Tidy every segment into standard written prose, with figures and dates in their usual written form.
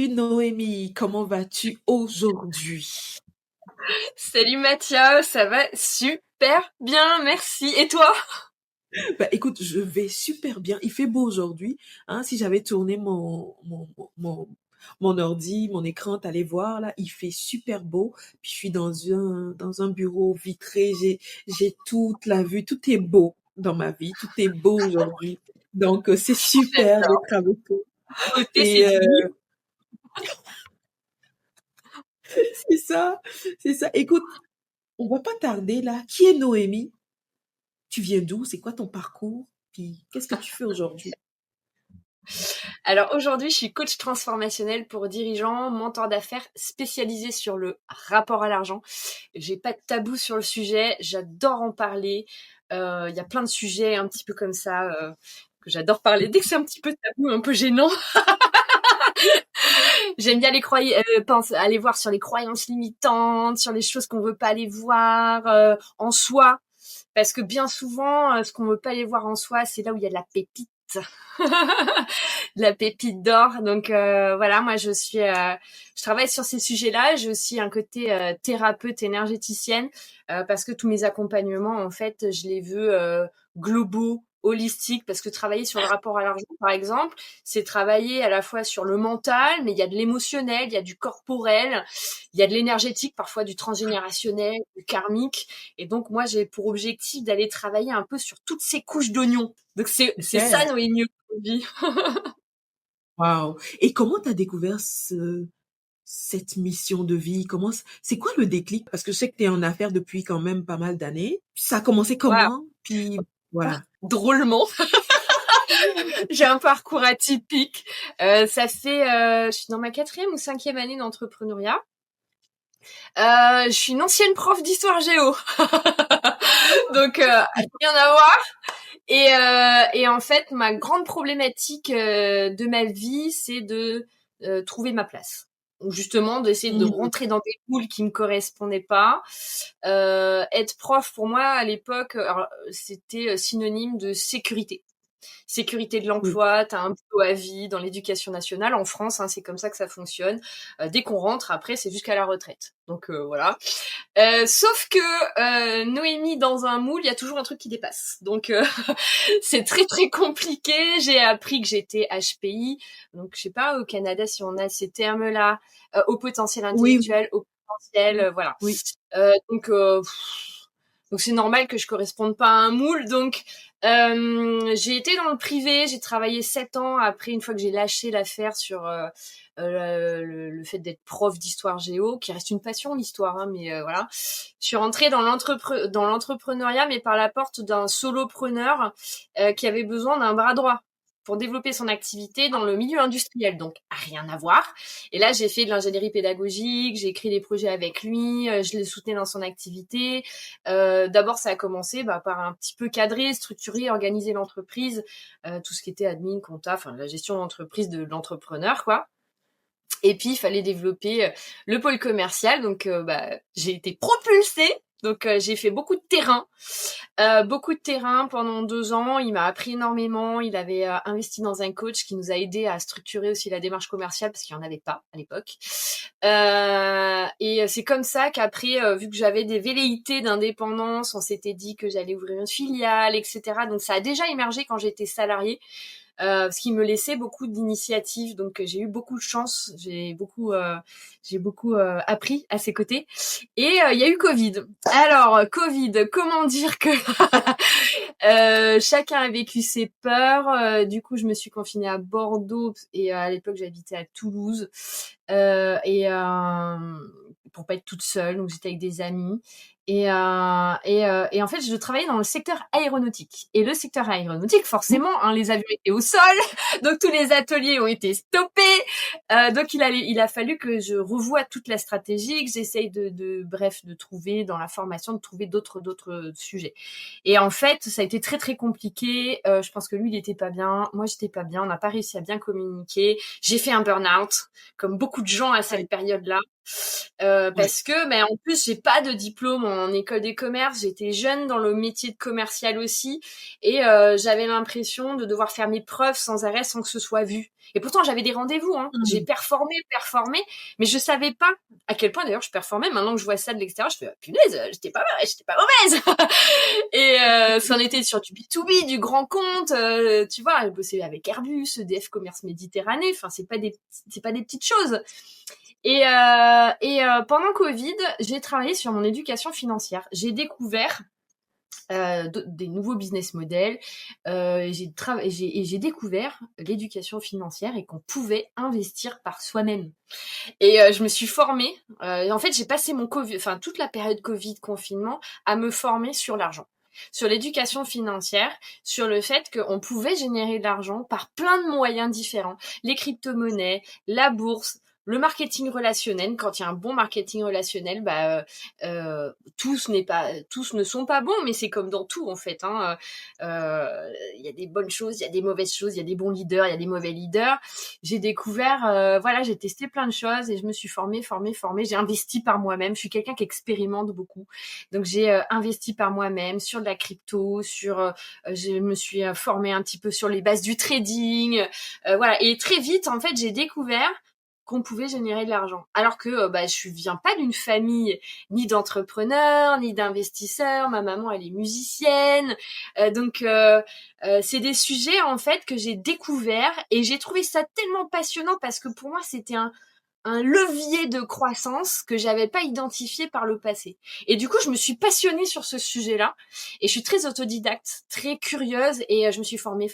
Salut Noémie, comment vas-tu aujourd'hui? Salut Mathieu, ça va super bien, merci. Et toi? Bah écoute, je vais super bien. Il fait beau aujourd'hui. Hein, si j'avais tourné mon ordi, mon écran, t'allais voir là, il fait super beau. Puis je suis dans un bureau vitré. J'ai toute la vue. Tout est beau dans ma vie. Tout est beau aujourd'hui. Donc c'est super J'adore. d'être avec toi. Beauté, c'est Et divin. c'est ça, c'est ça. Écoute, on va pas tarder là. Qui est Noémie? Tu viens d'où? C'est quoi ton parcours? Puis qu'est-ce que tu fais aujourd'hui? Alors aujourd'hui, je suis coach transformationnel pour dirigeants, mentor d'affaires spécialisé sur le rapport à l'argent. J'ai pas de tabou sur le sujet, j'adore en parler. Il y a plein de sujets un petit peu comme ça que j'adore parler. Dès que c'est un petit peu tabou, un peu gênant, j'aime bien aller voir sur les croyances limitantes, sur les choses qu'on veut pas aller voir en soi. Parce que bien souvent, ce qu'on veut pas aller voir en soi, c'est là où il y a de la pépite. De la pépite d'or. Donc voilà, moi je travaille sur ces sujets-là. J'ai aussi un côté thérapeute énergéticienne parce que tous mes accompagnements, en fait, je les veux globaux, holistiques, parce que travailler sur le rapport à l'argent, par exemple, c'est travailler à la fois sur le mental, mais il y a de l'émotionnel, il y a du corporel, il y a de l'énergétique, parfois du transgénérationnel, du karmique. Et donc moi, j'ai pour objectif d'aller travailler un peu sur toutes ces couches d'oignons. Donc c'est ça Super. Noémie aujourd'hui. Waouh. Et comment tu as découvert cette mission de vie? C'est quoi le déclic? Parce que je sais que tu es en affaires depuis quand même pas mal d'années. Ça a commencé Waouh, comment? Puis voilà. drôlement. J'ai un parcours atypique. Je suis dans ma 4e ou 5e année d'entrepreneuriat. Je suis une ancienne prof d'histoire géo. Donc, rien à voir. Et en fait, ma grande problématique de ma vie, c'est de trouver ma place. Donc justement, d'essayer de Mhm. rentrer dans des moules qui me correspondaient pas. Être prof, pour moi, à l'époque, alors, c'était synonyme de sécurité. Sécurité de Oui. l'emploi, tu as un boulot à vie dans l'éducation nationale. En France, hein, c'est comme ça que ça fonctionne. Dès qu'on rentre, après, c'est jusqu'à la retraite. Donc voilà. Sauf que Noémie, dans un moule, il y a toujours un truc qui dépasse. Donc c'est très très compliqué. J'ai appris que j'étais HPI. Donc je sais pas au Canada si on a ces termes-là. Au potentiel Oui, intellectuel, au potentiel, oui, voilà. oui. Donc c'est normal que je corresponde pas à un moule. Donc j'ai été dans le privé, j'ai travaillé 7 ans après une fois que j'ai lâché l'affaire sur le fait d'être prof d'histoire géo, qui reste une passion l'histoire, hein, mais voilà. Je suis rentrée dans l'entrepreneuriat, mais par la porte d'un solopreneur qui avait besoin d'un bras droit pour développer son activité dans le milieu industriel, donc rien à voir. Et là, j'ai fait de l'ingénierie pédagogique, j'ai écrit des projets avec lui, je le soutenais dans son activité. D'abord, ça a commencé par un petit peu cadrer, structurer, organiser l'entreprise, tout ce qui était admin, compta, enfin la gestion d'entreprise de l'entrepreneur, quoi. Et puis, il fallait développer le pôle commercial. Donc, j'ai été propulsée. Donc, j'ai fait beaucoup de terrain pendant 2 ans. Il m'a appris énormément. Il avait investi dans un coach qui nous a aidé à structurer aussi la démarche commerciale parce qu'il n'y en avait pas à l'époque. Et c'est comme ça qu'après, vu que j'avais des velléités d'indépendance, on s'était dit que j'allais ouvrir une filiale, etc. Donc, ça a déjà émergé quand j'étais salariée. Ce qui me laissait beaucoup d'initiatives. Donc j'ai eu beaucoup de chance, j'ai beaucoup appris à ses côtés. Et il y a eu Covid. Alors Covid, comment dire que chacun a vécu ses peurs. Du coup, je me suis confinée à Bordeaux et à l'époque j'habitais à Toulouse. Pour pas être toute seule, donc j'étais avec des amis. Et en fait, je travaillais dans le secteur aéronautique. Et le secteur aéronautique, forcément, hein, les avions étaient au sol, donc tous les ateliers ont été stoppés. Donc il a fallu que je revoie toute la stratégie, que j'essaye bref, de trouver dans la formation, de trouver d'autres sujets. Et en fait, ça a été très très compliqué. Je pense que lui, il était pas bien, moi j'étais pas bien. On n'a pas réussi à bien communiquer. J'ai fait un burn-out, comme beaucoup de gens à cette Aïe. période-là. Ouais. parce que mais en plus j'ai pas de diplôme en école des commerces, j'étais jeune dans le métier de commercial aussi et j'avais l'impression de devoir faire mes preuves sans arrêt sans que ce soit vu. Et pourtant j'avais des rendez-vous, hein. J'ai Mmh. performé, mais je savais pas à quel point d'ailleurs je performais. Maintenant que je vois ça de l'extérieur, je fais ah, punaise, j'étais pas mauvaise. Et c'en était sur du B2B, du grand compte, tu vois, je bossais avec Airbus, EDF Commerce Méditerranée, enfin c'est pas des petites choses. Pendant Covid, j'ai travaillé sur mon éducation financière. J'ai découvert des nouveaux business models. J'ai découvert l'éducation financière et qu'on pouvait investir par soi-même. Et je me suis formée. En fait, j'ai passé mon Covid, enfin toute la période Covid confinement, à me former sur l'argent, sur l'éducation financière, sur le fait qu'on pouvait générer de l'argent par plein de moyens différents, les crypto-monnaies, la bourse, le marketing relationnel. Quand il y a un bon marketing relationnel, tous ne sont pas bons, mais c'est comme dans tout en fait. Hein. Il y a des bonnes choses, il y a des mauvaises choses, il y a des bons leaders, il y a des mauvais leaders. J'ai découvert, voilà, j'ai testé plein de choses et je me suis formée. J'ai investi par moi-même. Je suis quelqu'un qui expérimente beaucoup, donc j'ai investi par moi-même sur de la crypto, je me suis formée un petit peu sur les bases du trading, voilà. Et très vite, en fait, j'ai découvert qu'on pouvait générer de l'argent. Alors que je viens pas d'une famille ni d'entrepreneurs, ni d'investisseurs. Ma maman, elle est musicienne. C'est des sujets, en fait, que j'ai découverts et j'ai trouvé ça tellement passionnant parce que pour moi, c'était un levier de croissance que j'avais pas identifié par le passé. Et du coup, je me suis passionnée sur ce sujet-là. Et je suis très autodidacte, très curieuse. Et je me suis formée.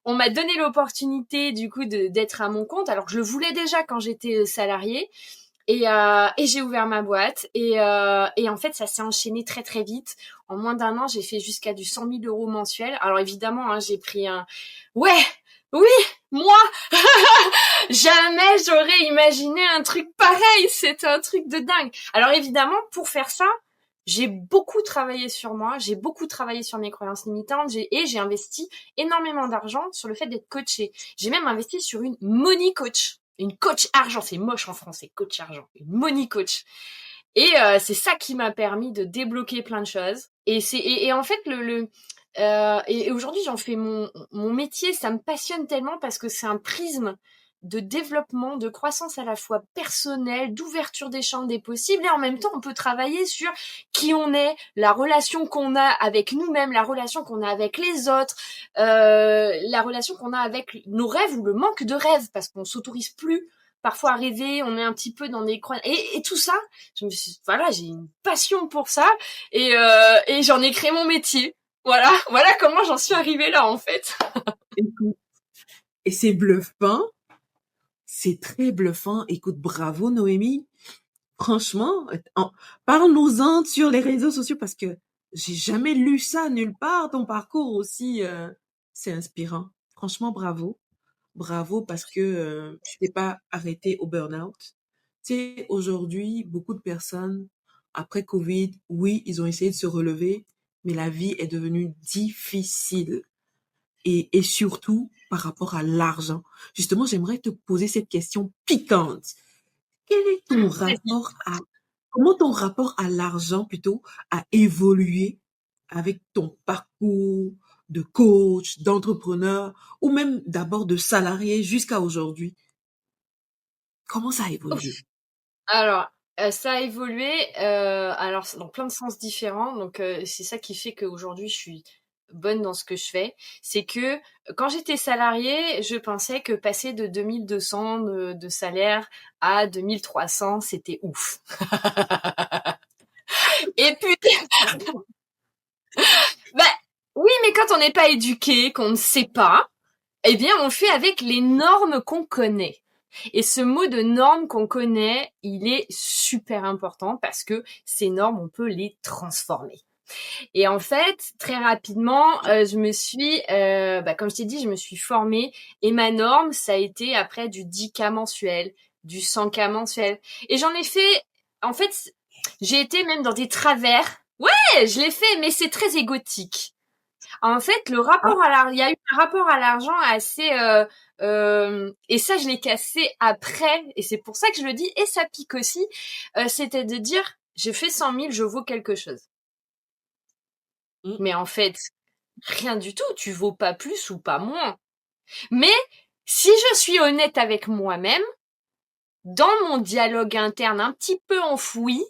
On m'a donné l'opportunité, du coup, d'être à mon compte, alors que je le voulais déjà quand j'étais salariée. Et j'ai ouvert ma boîte. Et en fait, ça s'est enchaîné très, très vite. En moins d'un an, j'ai fait jusqu'à du 100 000 euros mensuels. Alors évidemment, hein, j'ai pris un... Ouais, oui, moi, jamais j'aurais imaginé un truc pareil. C'était un truc de dingue. Alors évidemment, pour faire ça, j'ai beaucoup travaillé sur moi, j'ai beaucoup travaillé sur mes croyances limitantes, j'ai investi énormément d'argent sur le fait d'être coachée. J'ai même investi sur une money coach. Une coach argent, c'est moche en français, coach argent. Une money coach. Et c'est ça qui m'a permis de débloquer plein de choses. Et en fait, et aujourd'hui, j'en fais mon métier. Ça me passionne tellement parce que c'est un prisme de développement, de croissance à la fois personnelle, d'ouverture des champs des possibles. Et en même temps, on peut travailler sur qui on est, la relation qu'on a avec nous-mêmes, la relation qu'on a avec les autres, la relation qu'on a avec nos rêves ou le manque de rêves, parce qu'on s'autorise plus parfois à rêver, on est un petit peu dans des croyances. Et tout ça, voilà, j'ai une passion pour ça et j'en ai créé mon métier. Voilà comment j'en suis arrivée là en fait. Écoute, et c'est bluffant, c'est très bluffant. Écoute, bravo Noémie. Franchement, parle-nous-en sur les réseaux sociaux parce que j'ai jamais lu ça nulle part. Ton parcours aussi, c'est inspirant. Franchement, bravo. Bravo parce que tu t'es pas arrêté au burn-out. Tu sais, aujourd'hui, beaucoup de personnes, après Covid, oui, ils ont essayé de se relever, mais la vie est devenue difficile. Et surtout par rapport à l'argent. Justement, j'aimerais te poser cette question piquante. Quel est ton Vas-y. rapport à, comment ton rapport à l'argent plutôt a évolué avec ton parcours de coach, d'entrepreneur ou même d'abord de salarié jusqu'à aujourd'hui? Comment ça a évolué? Alors, ça a évolué, alors dans plein de sens différents. Donc, c'est ça qui fait qu'aujourd'hui je suis bonne dans ce que je fais. C'est que quand j'étais salariée, je pensais que passer de 2 200 de salaire à 2 300, c'était ouf. Et puis, bah oui, mais quand on n'est pas éduqué, qu'on ne sait pas, eh bien, on fait avec les normes qu'on connaît. Et ce mot de norme qu'on connaît, il est super important parce que ces normes, on peut les transformer. Et en fait, très rapidement, comme je t'ai dit, je me suis formée et ma norme, ça a été après du 10K mensuel, du 100K mensuel. Et j'en ai fait, en fait, j'ai été même dans des travers. Ouais, je l'ai fait, mais c'est très égotique. En fait, Ah, il y a eu un rapport à l'argent assez, et ça, je l'ai cassé après, et c'est pour ça que je le dis, et ça pique aussi, c'était de dire, j'ai fait 100 000, je vaux quelque chose. mmh, Mais en fait, rien du tout, tu vaux pas plus ou pas moins. Mais si je suis honnête avec moi-même, dans mon dialogue interne un petit peu enfoui,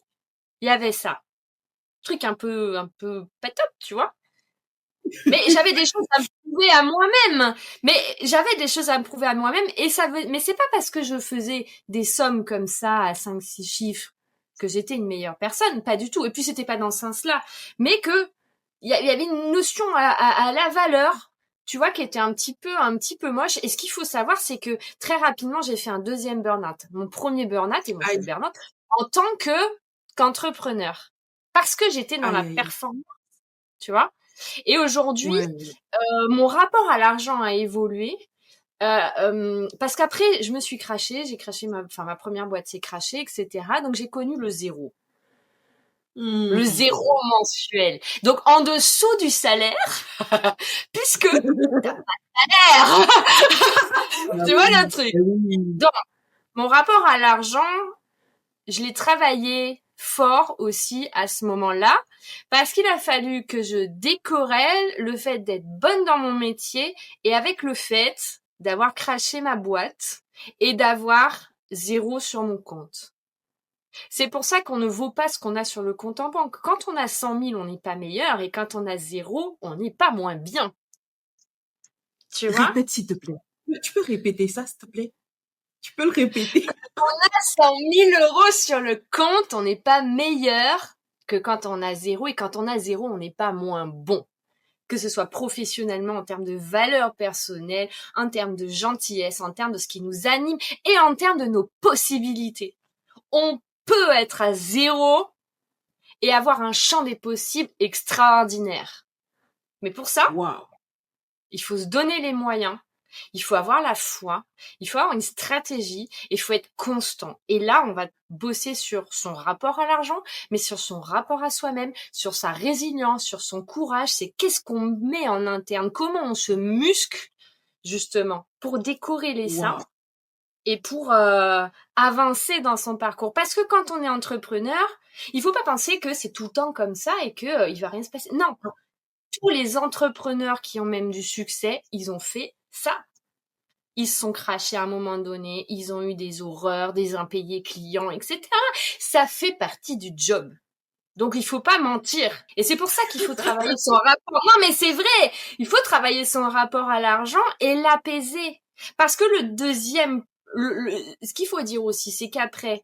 il y avait ça. Truc un peu pas top, tu vois. Mais j'avais des choses à me prouver à moi-même. Mais j'avais des choses à me prouver à moi-même mais c'est pas parce que je faisais des sommes comme ça à 5, 6 chiffres que j'étais une meilleure personne. Pas du tout. Et puis c'était pas dans ce sens-là. Mais que il y avait une notion à la valeur, tu vois, qui était un petit peu moche. Et ce qu'il faut savoir, c'est que très rapidement, j'ai fait un deuxième burn-out. Mon premier burn-out, émotionnel aïe, burn-out, en tant qu'entrepreneur. Parce que j'étais dans aïe, la aïe, aïe. performance, tu vois. Et aujourd'hui, Ouais, ouais. mon rapport à l'argent a évolué. Parce qu'après, je me suis crashée, j'ai craché ma première boîte s'est crashée, etc. Donc j'ai connu le zéro. Le Mmh. zéro mensuel. Donc en dessous du salaire, puisque t'as pas de Ah salaire. Tu vois oui, le truc. eh oui. Donc, mon rapport à l'argent, je l'ai travaillé fort aussi à ce moment-là, parce qu'il a fallu que je décorrèle le fait d'être bonne dans mon métier et avec le fait d'avoir craché ma boîte et d'avoir zéro sur mon compte. C'est pour ça qu'on ne vaut pas ce qu'on a sur le compte en banque. Quand on a 100 000, on n'est pas meilleur et quand on a zéro, on n'est pas moins bien. Tu vois? Répète, s'il te plaît. Tu peux répéter ça, s'il te plaît? Tu peux le répéter? 100 000 € sur le compte, on n'est pas meilleur que quand on a zéro et quand on a zéro, on n'est pas moins bon. Que ce soit professionnellement, en termes de valeurs personnelles, en termes de gentillesse, en termes de ce qui nous anime et en termes de nos possibilités. On peut être à zéro et avoir un champ des possibles extraordinaire. Mais pour ça, Waouh! il faut se donner les moyens, il faut avoir la foi, il faut avoir une stratégie, et il faut être constant. Et là, on va bosser sur son rapport à l'argent, mais sur son rapport à soi-même, sur sa résilience, sur son courage. C'est qu'est-ce qu'on met en interne, comment on se muscle justement pour décorréler ça Waouh! et pour avancer dans son parcours. Parce que quand on est entrepreneur, il faut pas penser que c'est tout le temps comme ça et que il va rien se passer. Non, tous les entrepreneurs qui ont même du succès, ils ont fait ça. Ils se sont crachés à un moment donné, ils ont eu des horreurs, des impayés clients, etc. Ça fait partie du job. Donc il faut pas mentir. Et c'est pour ça qu'il faut travailler son rapport. Non mais c'est vrai, il faut travailler son rapport à l'argent et l'apaiser. Parce que le deuxième, ce qu'il faut dire aussi, c'est qu'après,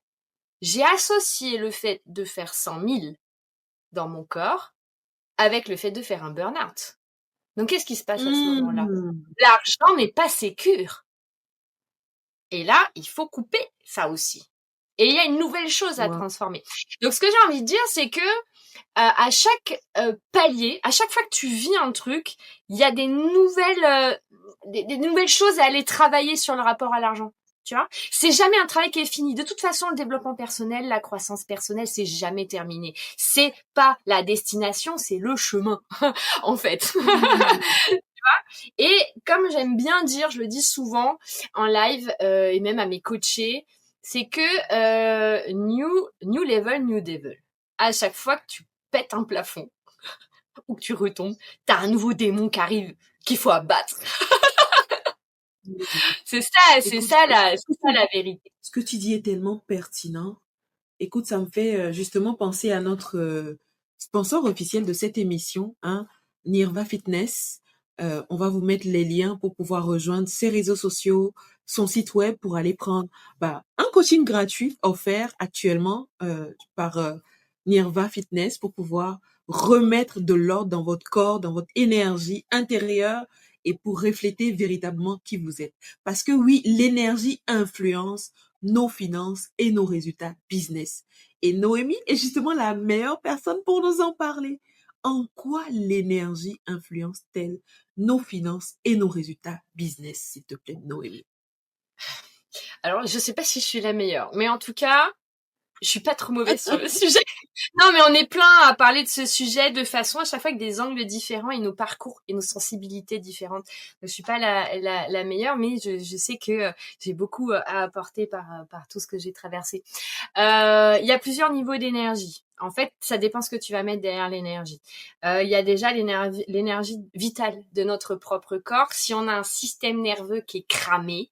j'ai associé le fait de faire 100 000 dans mon corps avec le fait de faire un burn-out. Donc qu'est-ce qui se passe à ce moment-là? Mmh. L'argent n'est pas sécure. Et là, il faut couper ça aussi. Et il y a une nouvelle chose à Waouh! transformer. Donc ce que j'ai envie de dire, c'est que à chaque palier, à chaque fois que tu vis un truc, il y a des nouvelles, des nouvelles choses à aller travailler sur le rapport à l'argent. Tu vois, c'est jamais un travail qui est fini. De toute façon, le développement personnel, la croissance personnelle, c'est jamais terminé. C'est pas la destination, c'est le chemin, en fait. Mmh. Et comme j'aime bien dire, je le dis souvent en live et même à mes coachés, c'est que new level, new devil. À chaque fois que tu pètes un plafond ou que tu retombes, t'as un nouveau démon qui arrive qu'il faut abattre. Écoute, C'est ça la vérité. ce que tu dis est tellement pertinent. Écoute, ça me fait justement penser à notre sponsor officiel de cette émission, hein, Nirva Fitness. On va vous mettre les liens pour pouvoir rejoindre ses réseaux sociaux, son site web pour aller prendre un coaching gratuit offert actuellement par Nirva Fitness pour pouvoir remettre de l'ordre dans votre corps, dans votre énergie intérieure et pour refléter véritablement qui vous êtes. Parce que oui, l'énergie influence nos finances et nos résultats business. Et Noémie est justement la meilleure personne pour nous en parler. En quoi l'énergie influence-t-elle nos finances et nos résultats business, s'il te plaît, Noémie? Alors, je sais pas si je suis la meilleure, mais en tout cas, je suis pas trop mauvaise sur le sujet. Non, mais on est plein à parler de ce sujet de façon à chaque fois avec des angles différents et nos parcours et nos sensibilités différentes. Je suis pas la meilleure, mais je sais que j'ai beaucoup à apporter par tout ce que j'ai traversé. Il y a plusieurs niveaux d'énergie. En fait, ça dépend ce que tu vas mettre derrière l'énergie. Il y a déjà l'énergie vitale de notre propre corps. Si on a un système nerveux qui est cramé,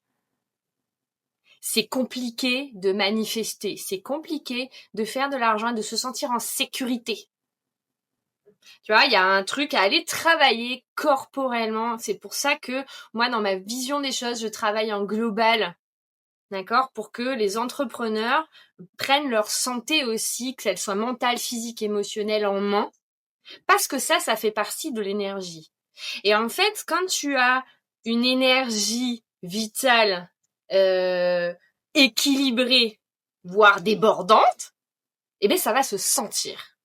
c'est compliqué de manifester, c'est compliqué de faire de l'argent et de se sentir en sécurité. Tu vois, il y a un truc à aller travailler corporellement. C'est pour ça que moi, dans ma vision des choses, je travaille en global, d'accord, pour que les entrepreneurs prennent leur santé aussi, qu'elle soit mentale, physique, émotionnelle en main, parce que ça fait partie de l'énergie. Et en fait, quand tu as une énergie vitale équilibrée, voire débordante, eh bien, ça va se sentir.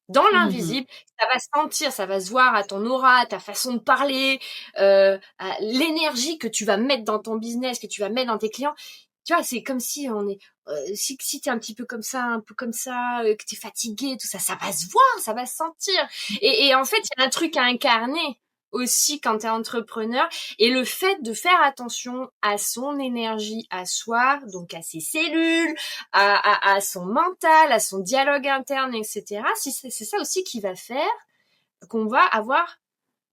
Dans l'invisible, ça va se sentir, ça va se voir à ton aura, à ta façon de parler, à l'énergie que tu vas mettre dans ton business, que tu vas mettre dans tes clients. Tu vois, c'est comme si on est, si t'es un petit peu comme ça, que t'es fatigué, tout ça, ça va se voir, ça va se sentir. Et en fait, il y a un truc à incarner aussi quand t'es entrepreneur, et le fait de faire attention à son énergie à soi, donc à ses cellules, à son mental, à son dialogue interne, etc. Si c'est ça aussi qui va faire qu'on va avoir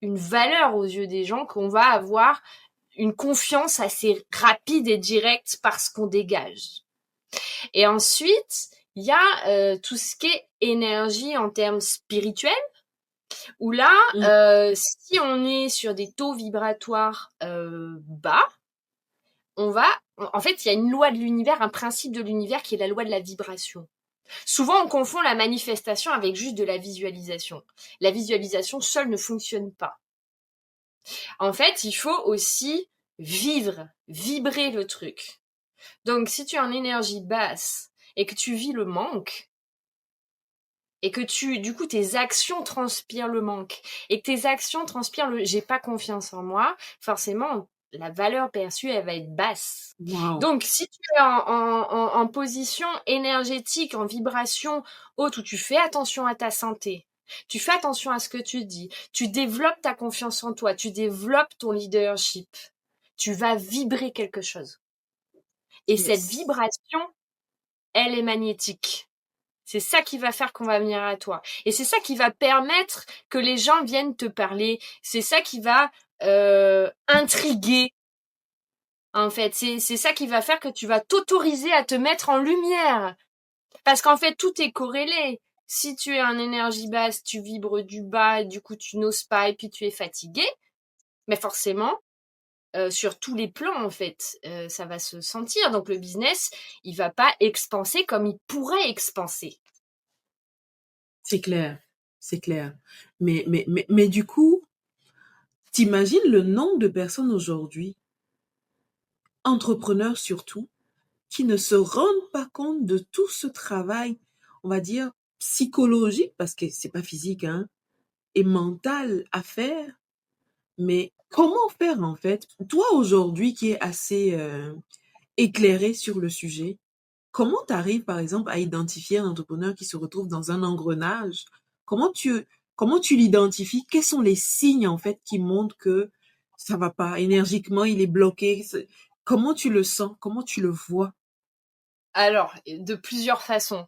une valeur aux yeux des gens, qu'on va avoir une confiance assez rapide et directe parce qu'on dégage. Et ensuite, il y a tout ce qui est énergie en termes spirituels, où là, si on est sur des taux vibratoires bas, en fait, il y a une loi de l'univers, un principe de l'univers qui est la loi de la vibration. Souvent, on confond la manifestation avec juste de la visualisation. La visualisation seule ne fonctionne pas. En fait, il faut aussi vibrer le truc. Donc, si tu es en énergie basse et que tu vis le manque, et que du coup, tes actions transpirent le manque, et que tes actions transpirent j'ai pas confiance en moi, forcément, la valeur perçue, elle va être basse. Wow. Donc, si tu es en position énergétique, en vibration haute, où tu fais attention à ta santé, tu fais attention à ce que tu dis, tu développes ta confiance en toi, tu développes ton leadership, tu vas vibrer quelque chose. Et cette vibration, elle est magnétique. C'est ça qui va faire qu'on va venir à toi. Et c'est ça qui va permettre que les gens viennent te parler. C'est ça qui va intriguer. En fait, c'est ça qui va faire que tu vas t'autoriser à te mettre en lumière. Parce qu'en fait, tout est corrélé. Si tu es en énergie basse, tu vibres du bas, et du coup tu n'oses pas, et puis tu es fatigué. Mais forcément, sur tous les plans, en fait, ça va se sentir. Donc le business, il va pas expanser comme il pourrait expanser. C'est clair, c'est clair. Mais du coup, t'imagines le nombre de personnes aujourd'hui, entrepreneurs surtout, qui ne se rendent pas compte de tout ce travail, on va dire, psychologique, parce que c'est pas physique, hein, et mental à faire. Mais comment faire en fait? Toi aujourd'hui qui es assez éclairé sur le sujet, comment tu arrives par exemple à identifier un entrepreneur qui se retrouve dans un engrenage? Comment tu comment tu l'identifies? Quels sont les signes en fait qui montrent que ça va pas énergiquement, il est bloqué? Comment tu le sens? Comment tu le vois? Alors, de plusieurs façons.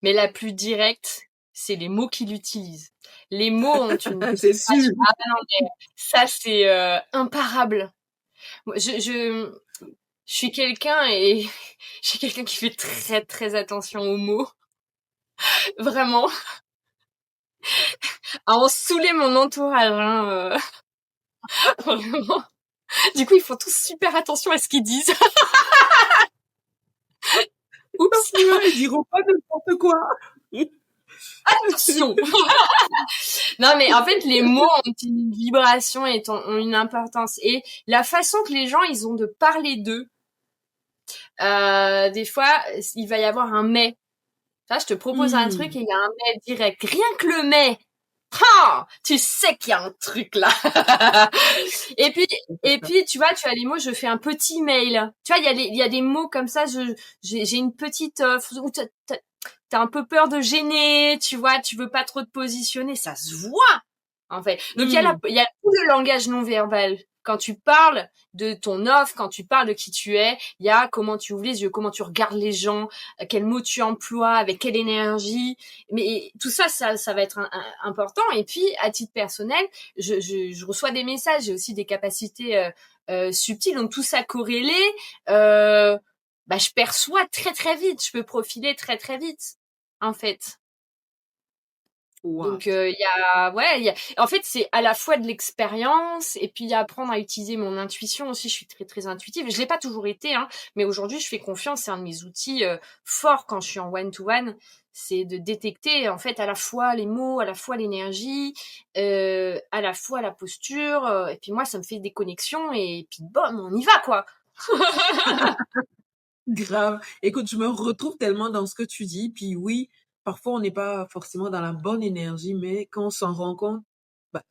Mais la plus directe, c'est les mots qu'il utilise. Les mots ont une C'est sûr. vibration. Ah non, mais ça, c'est imparable. Moi, je suis quelqu'un et je suis quelqu'un qui fait très très attention aux mots. Vraiment. À en saouler mon entourage. Hein, vraiment. Du coup, ils font tous super attention à ce qu'ils disent. Oups. Ils diront pas n'importe quoi. Attention. Non, mais en fait, les mots ont une vibration et ont une importance. Et la façon que les gens, ils ont de parler d'eux, des fois, il va y avoir un mais. Ça, je te propose un truc et il y a un mais direct. Rien que le mais. Ah, tu sais qu'il y a un truc là. et puis, tu vois, tu as les mots, je fais un petit mail. Tu vois, il y a des mots comme ça, j'ai une petite offre. t'as un peu peur de gêner, tu vois, tu veux pas trop te positionner, ça se voit, en fait. Donc, il y a tout le langage non verbal. Quand tu parles de ton offre, quand tu parles de qui tu es, il y a comment tu ouvres les yeux, comment tu regardes les gens, quels mots tu emploies, avec quelle énergie. Mais tout ça, ça va être important. Et puis, à titre personnel, je reçois des messages, j'ai aussi des capacités subtiles. Donc, tout ça corrélé, je perçois très, très vite. Je peux profiler très, très vite, en fait. Wow. Donc en fait c'est à la fois de l'expérience et puis apprendre à utiliser mon intuition aussi. Je suis très très intuitive. Je l'ai pas toujours été, hein, mais aujourd'hui je fais confiance. C'est un de mes outils forts quand je suis en one to one, c'est de détecter en fait à la fois les mots, à la fois l'énergie, à la fois la posture. Et puis moi ça me fait des connexions et puis bam on y va quoi. Grave. Écoute, je me retrouve tellement dans ce que tu dis. Puis oui, parfois on n'est pas forcément dans la bonne énergie, mais quand on s'en rend compte,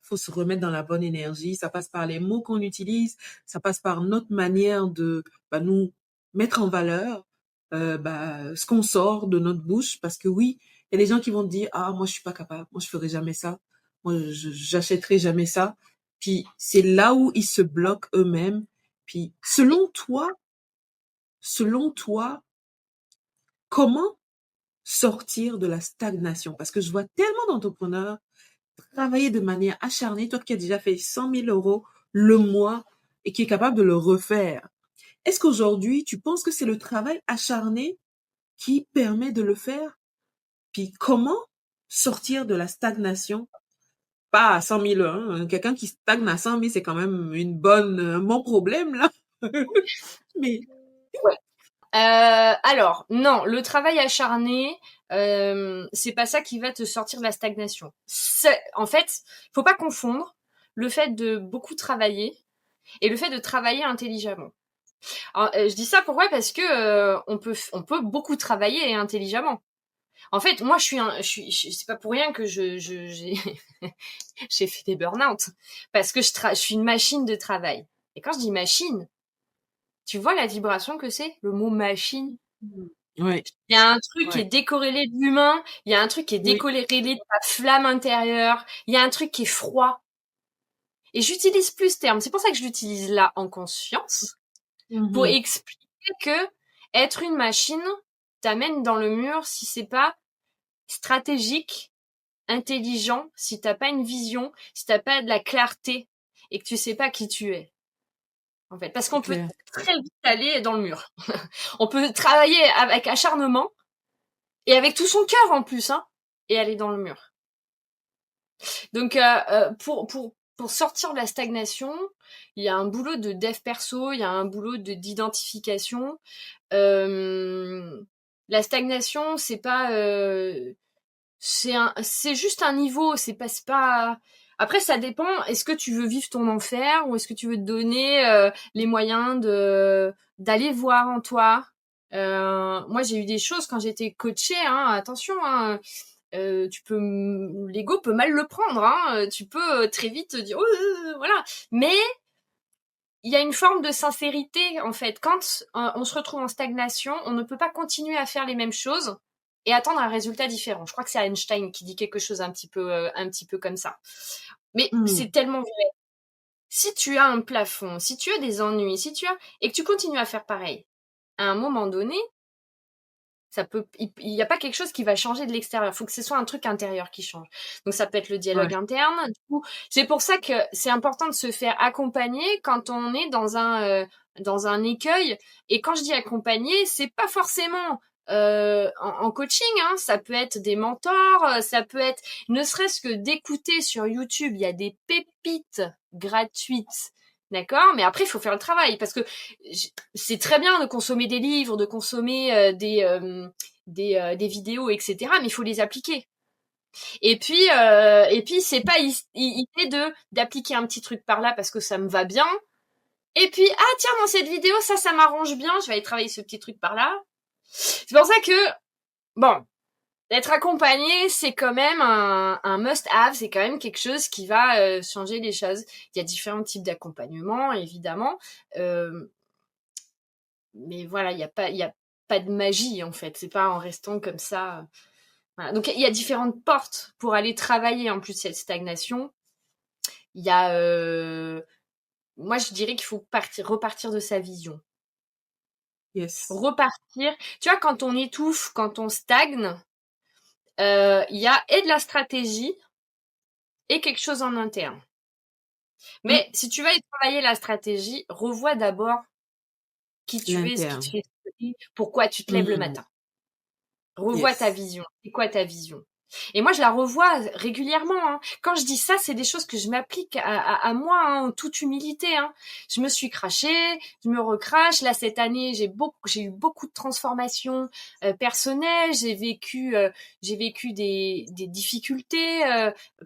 faut se remettre dans la bonne énergie. Ça passe par les mots qu'on utilise, ça passe par notre manière de nous mettre en valeur ce qu'on sort de notre bouche. Parce que oui, il y a des gens qui vont te dire, ah, moi je suis pas capable, moi je ferai jamais ça, moi j'achèterai jamais ça. Puis c'est là où ils se bloquent eux-mêmes. Puis selon toi, comment sortir de la stagnation? Parce que je vois tellement d'entrepreneurs travailler de manière acharnée, toi qui as déjà fait 100 000 € le mois et qui est capable de le refaire. Est-ce qu'aujourd'hui, tu penses que c'est le travail acharné qui permet de le faire? Puis comment sortir de la stagnation? Pas à 100 000 €, hein. Quelqu'un qui stagne à 100 000, c'est quand même un bon problème, là. Mais, Ouais. Alors, non, le travail acharné, c'est pas ça qui va te sortir de la stagnation. En fait, faut pas confondre le fait de beaucoup travailler et le fait de travailler intelligemment. Alors, je dis ça pourquoi? Parce que on peut beaucoup travailler intelligemment. En fait, moi, c'est pas pour rien que j'ai j'ai fait des burn-out parce que je suis une machine de travail. Et quand je dis machine, tu vois la vibration que c'est, le mot machine? ouais, Il y a un truc qui est ouais, décorrélé de l'humain, il y a un truc qui est oui. décorrélé de la flamme intérieure, il y a un truc qui est froid. Et j'utilise plus ce terme. C'est pour ça que je l'utilise là en conscience, pour Mhm. expliquer que être une machine t'amène dans le mur si c'est pas stratégique, intelligent, si t'as pas une vision, si t'as pas de la clarté et que tu sais pas qui tu es. En fait, parce C'est qu'on peut clair. très vite aller dans le mur. On peut travailler avec acharnement et avec tout son cœur en plus, hein, et aller dans le mur. Donc, pour sortir de la stagnation, il y a un boulot de dev perso, il y a un boulot d'identification. La stagnation, c'est pas, c'est juste un niveau, c'est pas. Après, ça dépend. Est-ce que tu veux vivre ton enfer ou est-ce que tu veux te donner les moyens de d'aller voir en toi. Moi, j'ai eu des choses quand j'étais coachée. Hein, attention, hein, l'ego peut mal le prendre. Hein, tu peux très vite te dire, voilà. Mais il y a une forme de sincérité en fait. Quand on se retrouve en stagnation, on ne peut pas continuer à faire les mêmes choses et attendre un résultat différent. Je crois que c'est Einstein qui dit quelque chose un petit peu comme ça. Mais Hmm. c'est tellement vrai. Si tu as un plafond, si tu as des ennuis, et que tu continues à faire pareil, à un moment donné, il y a pas quelque chose qui va changer de l'extérieur. Il faut que ce soit un truc intérieur qui change. Donc ça peut être le dialogue Ouais. interne. Du coup, c'est pour ça que c'est important de se faire accompagner quand on est dans un écueil. Et quand je dis accompagner, c'est pas forcément en coaching, hein. Ça peut être des mentors, ça peut être ne serait-ce que d'écouter sur YouTube. Il y a des pépites gratuites. D'accord? Mais après, il faut faire le travail parce que c'est très bien de consommer des livres, de consommer des vidéos, etc. Mais il faut les appliquer. Et puis c'est pas idée de d'appliquer un petit truc par là parce que ça me va bien. Et puis ah tiens dans cette vidéo ça m'arrange bien, je vais aller travailler ce petit truc par là. C'est pour ça que bon d'être accompagné c'est quand même un must-have, c'est quand même quelque chose qui va changer les choses. Il y a différents types d'accompagnement évidemment. Mais voilà, il y a pas de magie en fait. C'est pas en restant comme ça. Voilà. Donc il y a différentes portes pour aller travailler en plus cette stagnation. Il y a, moi je dirais qu'il faut repartir de sa vision. Yes. Repartir. Tu vois, quand on étouffe, quand on stagne, il y a et de la stratégie et quelque chose en interne. Mm. Mais si tu vas y travailler la stratégie, revois d'abord qui tu es, ce qui te L'interne. fait sourire, pourquoi tu te lèves le Mm. matin. Revois ta Yes. vision. C'est quoi ta vision? Et moi, je la revois régulièrement. Hein. Quand je dis ça, c'est des choses que je m'applique à moi, hein, en toute humilité. Hein. Je me suis crachée, je me recrache. Là, cette année, j'ai eu beaucoup de transformations personnelles. J'ai vécu des difficultés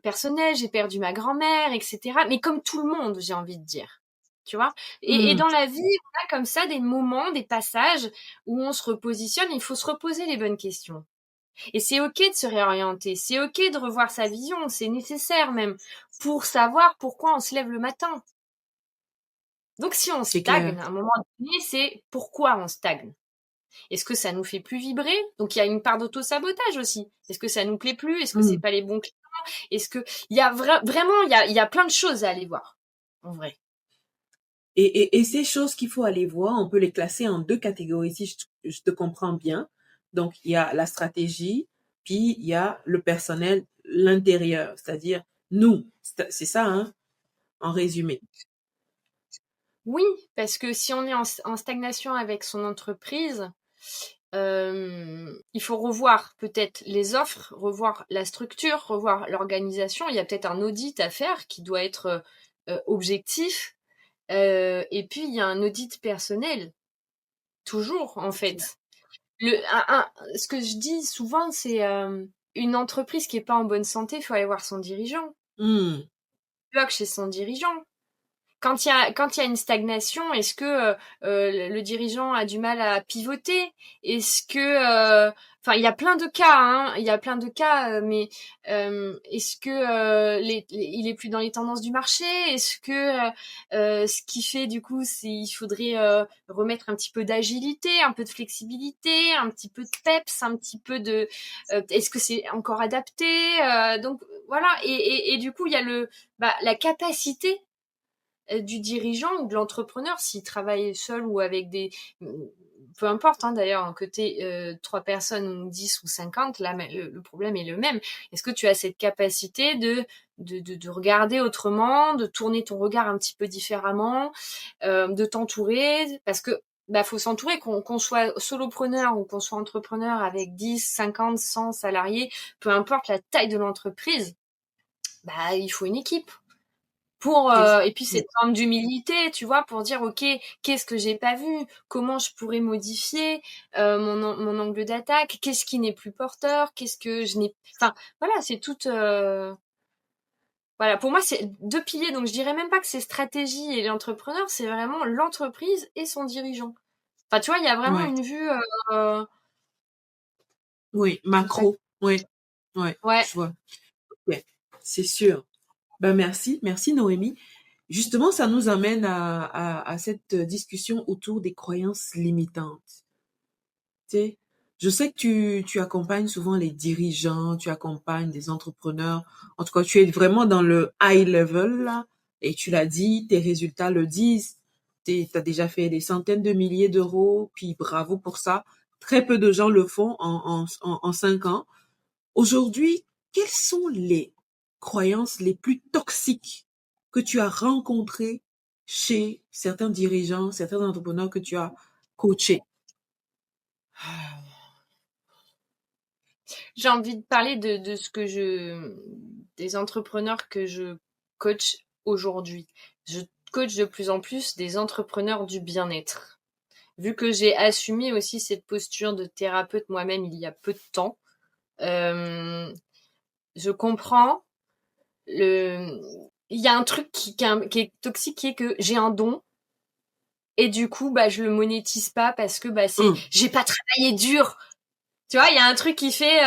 personnelles. J'ai perdu ma grand-mère, etc. Mais comme tout le monde, j'ai envie de dire. Tu vois, et Mm. dans la vie, on a comme ça des moments, des passages où on se repositionne. Il faut se reposer les bonnes questions. Et c'est ok de se réorienter, c'est ok de revoir sa vision, c'est nécessaire même pour savoir pourquoi on se lève le matin. Donc si on C'est clair. stagne, à un moment donné, c'est pourquoi on stagne. Est-ce que ça nous fait plus vibrer? Donc il y a une part d'auto-sabotage aussi. Est-ce que ça nous plaît plus? Est-ce que c'est Mm. pas les bons clients? Est-ce que il y a vraiment il y a plein de choses à aller voir en vrai. Et ces choses qu'il faut aller voir, on peut les classer en deux catégories, si je te comprends bien. Donc, il y a la stratégie, puis il y a le personnel, l'intérieur, c'est-à-dire nous. C'est ça, hein, en résumé. Oui, parce que si on est en stagnation avec son entreprise, il faut revoir peut-être les offres, revoir la structure, revoir l'organisation. Il y a peut-être un audit à faire qui doit être objectif. Et puis, il y a un audit personnel, toujours, en fait. Ce que je dis souvent, c'est une entreprise qui est pas en bonne santé, il faut aller voir son dirigeant. Hmm. Bloque chez son dirigeant. Quand il y a une stagnation, est-ce que le dirigeant a du mal à pivoter? Est-ce que enfin il y a plein de cas, hein, il y a plein de cas, mais est-ce que il est plus dans les tendances du marché? Est-ce que ce qui fait du coup, c'est il faudrait remettre un petit peu d'agilité, un peu de flexibilité, un petit peu de peps, un petit peu de est-ce que c'est encore adapté? Donc voilà, et du coup il y a la capacité du dirigeant ou de l'entrepreneur, s'il travaille seul ou avec peu importe, hein, d'ailleurs, un côté 3 personnes ou 10 ou 50, là, le problème est le même. Est-ce que tu as cette capacité de regarder autrement, de tourner ton regard un petit peu différemment, de t'entourer, parce que faut s'entourer, qu'on soit solopreneur ou qu'on soit entrepreneur avec 10, 50, 100 salariés, peu importe la taille de l'entreprise, il faut une équipe pour Yes. et puis cette forme d'humilité, tu vois, pour dire ok, qu'est-ce que j'ai pas vu, comment je pourrais modifier mon angle d'attaque, qu'est-ce qui n'est plus porteur, qu'est-ce que je n'ai, enfin voilà, c'est toute voilà, pour moi c'est deux piliers, donc je dirais même pas que c'est stratégie et l'entrepreneur, c'est vraiment l'entreprise et son dirigeant. Enfin tu vois, il y a vraiment Ouais. une vue Oui, comme ça. macro. Oui. Ouais, Ouais. je vois. Ok. C'est sûr. Ben merci, merci Noémie. Justement, ça nous amène à cette discussion autour des croyances limitantes. Tu sais, je sais que tu accompagnes souvent les dirigeants, tu accompagnes des entrepreneurs. En tout cas, tu es vraiment dans le high level là. Et tu l'as dit, tes résultats le disent. Tu as déjà fait des centaines de milliers d'euros, puis bravo pour ça. Très peu de gens le font en 5 ans. Aujourd'hui, quelles sont les croyances les plus toxiques que tu as rencontrées chez certains dirigeants, certains entrepreneurs que tu as coachés? J'ai envie de parler de ce que des entrepreneurs que je coach aujourd'hui. Je coach de plus en plus des entrepreneurs du bien-être. Vu que j'ai assumé aussi cette posture de thérapeute moi-même il y a peu de temps, euh, je comprends il y a un truc qui est toxique, qui est que j'ai un don et du coup, je le monétise pas parce que Hum, j'ai pas travaillé dur. Tu vois, il y a un truc qui fait,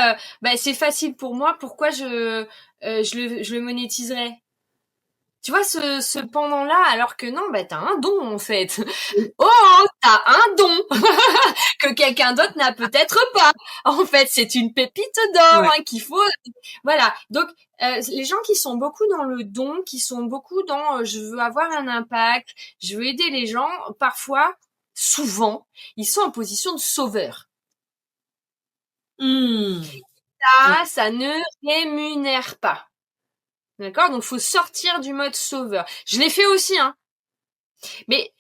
c'est facile pour moi, pourquoi je le monétiserais? Tu vois ce pendant-là, alors que non, bah t'as un don en fait. Oui. Oh, t'as un don que quelqu'un d'autre n'a peut-être pas. En fait, c'est une pépite d'or Ouais. qu'il faut. Voilà. Donc les gens qui sont beaucoup dans le don, qui sont beaucoup dans je veux avoir un impact, je veux aider les gens, parfois, souvent, ils sont en position de sauveur. Ouais. Ça ne rémunère pas. D'accord? Donc, faut sortir du mode sauveur. Je l'ai fait aussi, hein. Mais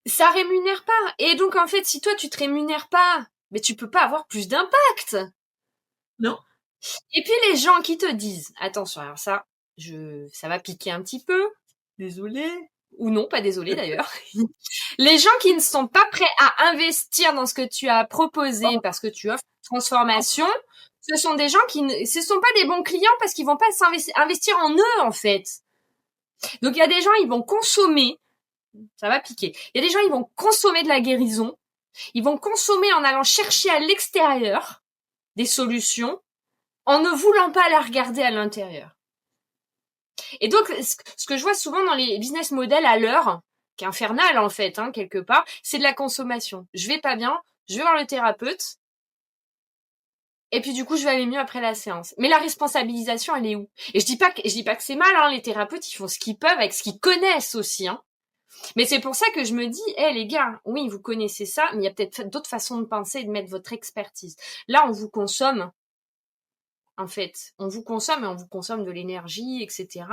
ça rémunère pas. Et donc, en fait, si toi, tu te rémunères pas, mais tu peux pas avoir plus d'impact. Non. Et puis, les gens qui te disent, attention, alors ça, ça va piquer un petit peu. Désolé. Ou non, pas désolé d'ailleurs. Les gens qui ne sont pas prêts à investir dans ce que tu as proposé parce que tu offres une transformation, ce sont des gens ce sont pas des bons clients parce qu'ils vont pas investir en eux, en fait. Donc, il y a des gens, ils vont consommer, ça va piquer. Il y a des gens, ils vont consommer de la guérison. Ils vont consommer en allant chercher à l'extérieur des solutions en ne voulant pas la regarder à l'intérieur. Et donc, ce que je vois souvent dans les business models à l'heure, qui est infernal en fait, hein, quelque part, c'est de la consommation. Je vais pas bien, je vais voir le thérapeute, et puis du coup, je vais aller mieux après la séance. Mais la responsabilisation, elle est où? Et je dis pas que c'est mal, hein, les thérapeutes, ils font ce qu'ils peuvent avec ce qu'ils connaissent aussi, hein. Mais c'est pour ça que je me dis, les gars, oui, vous connaissez ça, mais il y a peut-être d'autres façons de penser et de mettre votre expertise. Là, on vous consomme, en fait. On vous consomme et on vous consomme de l'énergie, etc.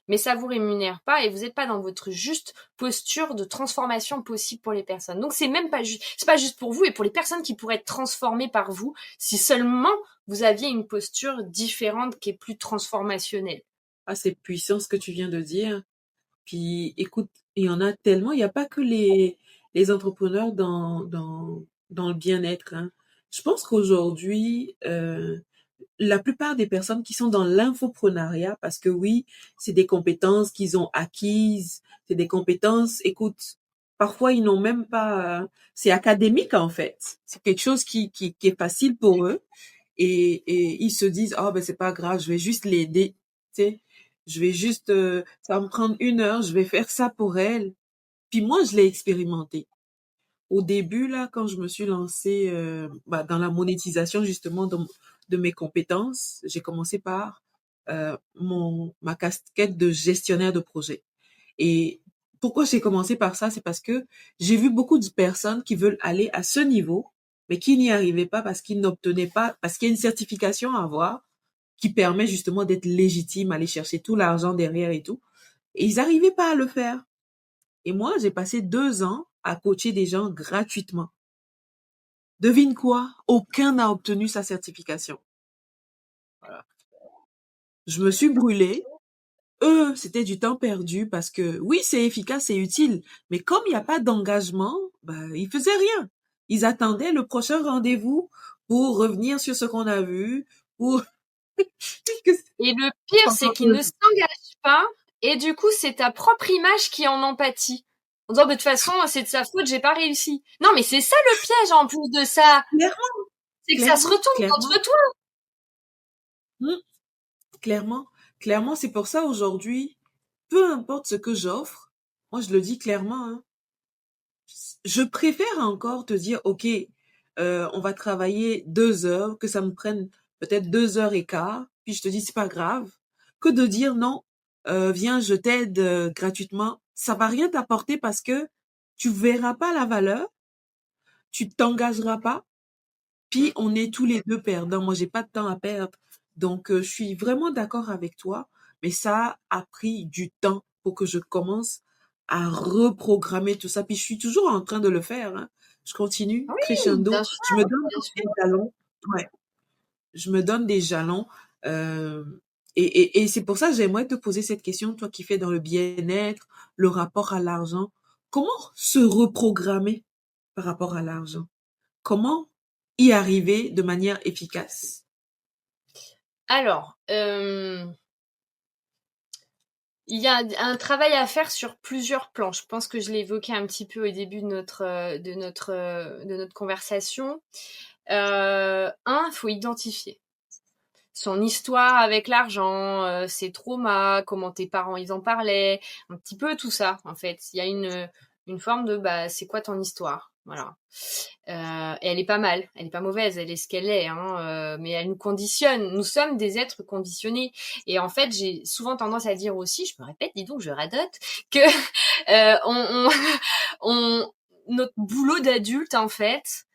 Mais ça vous rémunère pas et vous n'êtes pas dans votre juste posture de transformation possible pour les personnes. Donc c'est même pas juste, c'est pas juste pour vous et pour les personnes qui pourraient être transformées par vous si seulement vous aviez une posture différente qui est plus transformationnelle. Ah, c'est puissant ce que tu viens de dire. Puis écoute, il y en a tellement, il n'y a pas que les entrepreneurs dans le bien-être, hein. Je pense qu'aujourd'hui, la plupart des personnes qui sont dans l'infoprenariat, parce que oui, c'est des compétences qu'ils ont acquises, c'est des compétences, écoute, parfois ils n'ont même pas, c'est académique en fait. C'est quelque chose qui est facile pour eux et ils se disent, oh ben c'est pas grave, je vais juste l'aider, tu sais, je vais juste, ça va me prendre 1 heure, je vais faire ça pour elle. Puis moi, je l'ai expérimenté. Au début, là, quand je me suis lancée dans la monétisation justement de mes compétences, j'ai commencé par ma casquette de gestionnaire de projet. Et pourquoi j'ai commencé par ça, c'est parce que j'ai vu beaucoup de personnes qui veulent aller à ce niveau, mais qui n'y arrivaient pas parce qu'ils n'obtenaient pas, parce qu'il y a une certification à avoir qui permet justement d'être légitime, aller chercher tout l'argent derrière et tout. Et ils n'arrivaient pas à le faire. Et moi, j'ai passé 2 ans à coacher des gens gratuitement. Devine quoi? Aucun n'a obtenu sa certification. Voilà. Je me suis brûlée. Eux, c'était du temps perdu parce que oui, c'est efficace, c'est utile, mais comme il n'y a pas d'engagement, ils faisaient rien. Ils attendaient le prochain rendez-vous pour revenir sur ce qu'on a vu, pour Et le pire, c'est qu'ils ne s'engagent pas et du coup, c'est ta propre image qui en empathie. En disant, de toute façon, c'est de sa faute, j'ai pas réussi. Non, mais c'est ça le piège en plus de ça. clairement, C'est que ça se clairement, retourne clairement, contre toi. hmm, clairement, clairement, c'est pour ça aujourd'hui, peu importe ce que j'offre, moi je le dis clairement, hein, je préfère encore te dire, OK, on va travailler 2 heures, que ça me prenne peut-être 2 heures et quart, puis je te dis, c'est pas grave, que de dire non, viens, je t'aide gratuitement. Ça va rien t'apporter parce que tu verras pas la valeur, tu t'engageras pas, puis on est tous les deux perdants. Moi, j'ai pas de temps à perdre. Donc, je suis vraiment d'accord avec toi, mais ça a pris du temps pour que je commence à reprogrammer tout ça. Puis je suis toujours en train de le faire, hein. Je continue, Oui, crescendo. bien sûr, Je me donne bien des sûr. jalons. Ouais, je me donne des jalons. euh, et c'est pour ça que j'aimerais te poser cette question, toi qui fais dans le bien-être, le rapport à l'argent. Comment se reprogrammer par rapport à l'argent? Comment y arriver de manière efficace? Alors, il y a un travail à faire sur plusieurs plans. Je pense que je l'ai évoqué un petit peu au début de notre conversation. Faut identifier. son histoire avec l'argent, ses traumas, comment tes parents ils en parlaient, un petit peu tout ça en fait. Il y a une forme de bah c'est quoi ton histoire, voilà. Et elle est pas mal, elle est pas mauvaise, elle est ce qu'elle est, hein, mais elle nous conditionne. Nous sommes des êtres conditionnés. Et en fait, j'ai souvent tendance à dire aussi, je me répète, dis donc, je radote, que on, on, notre boulot d'adulte, en fait,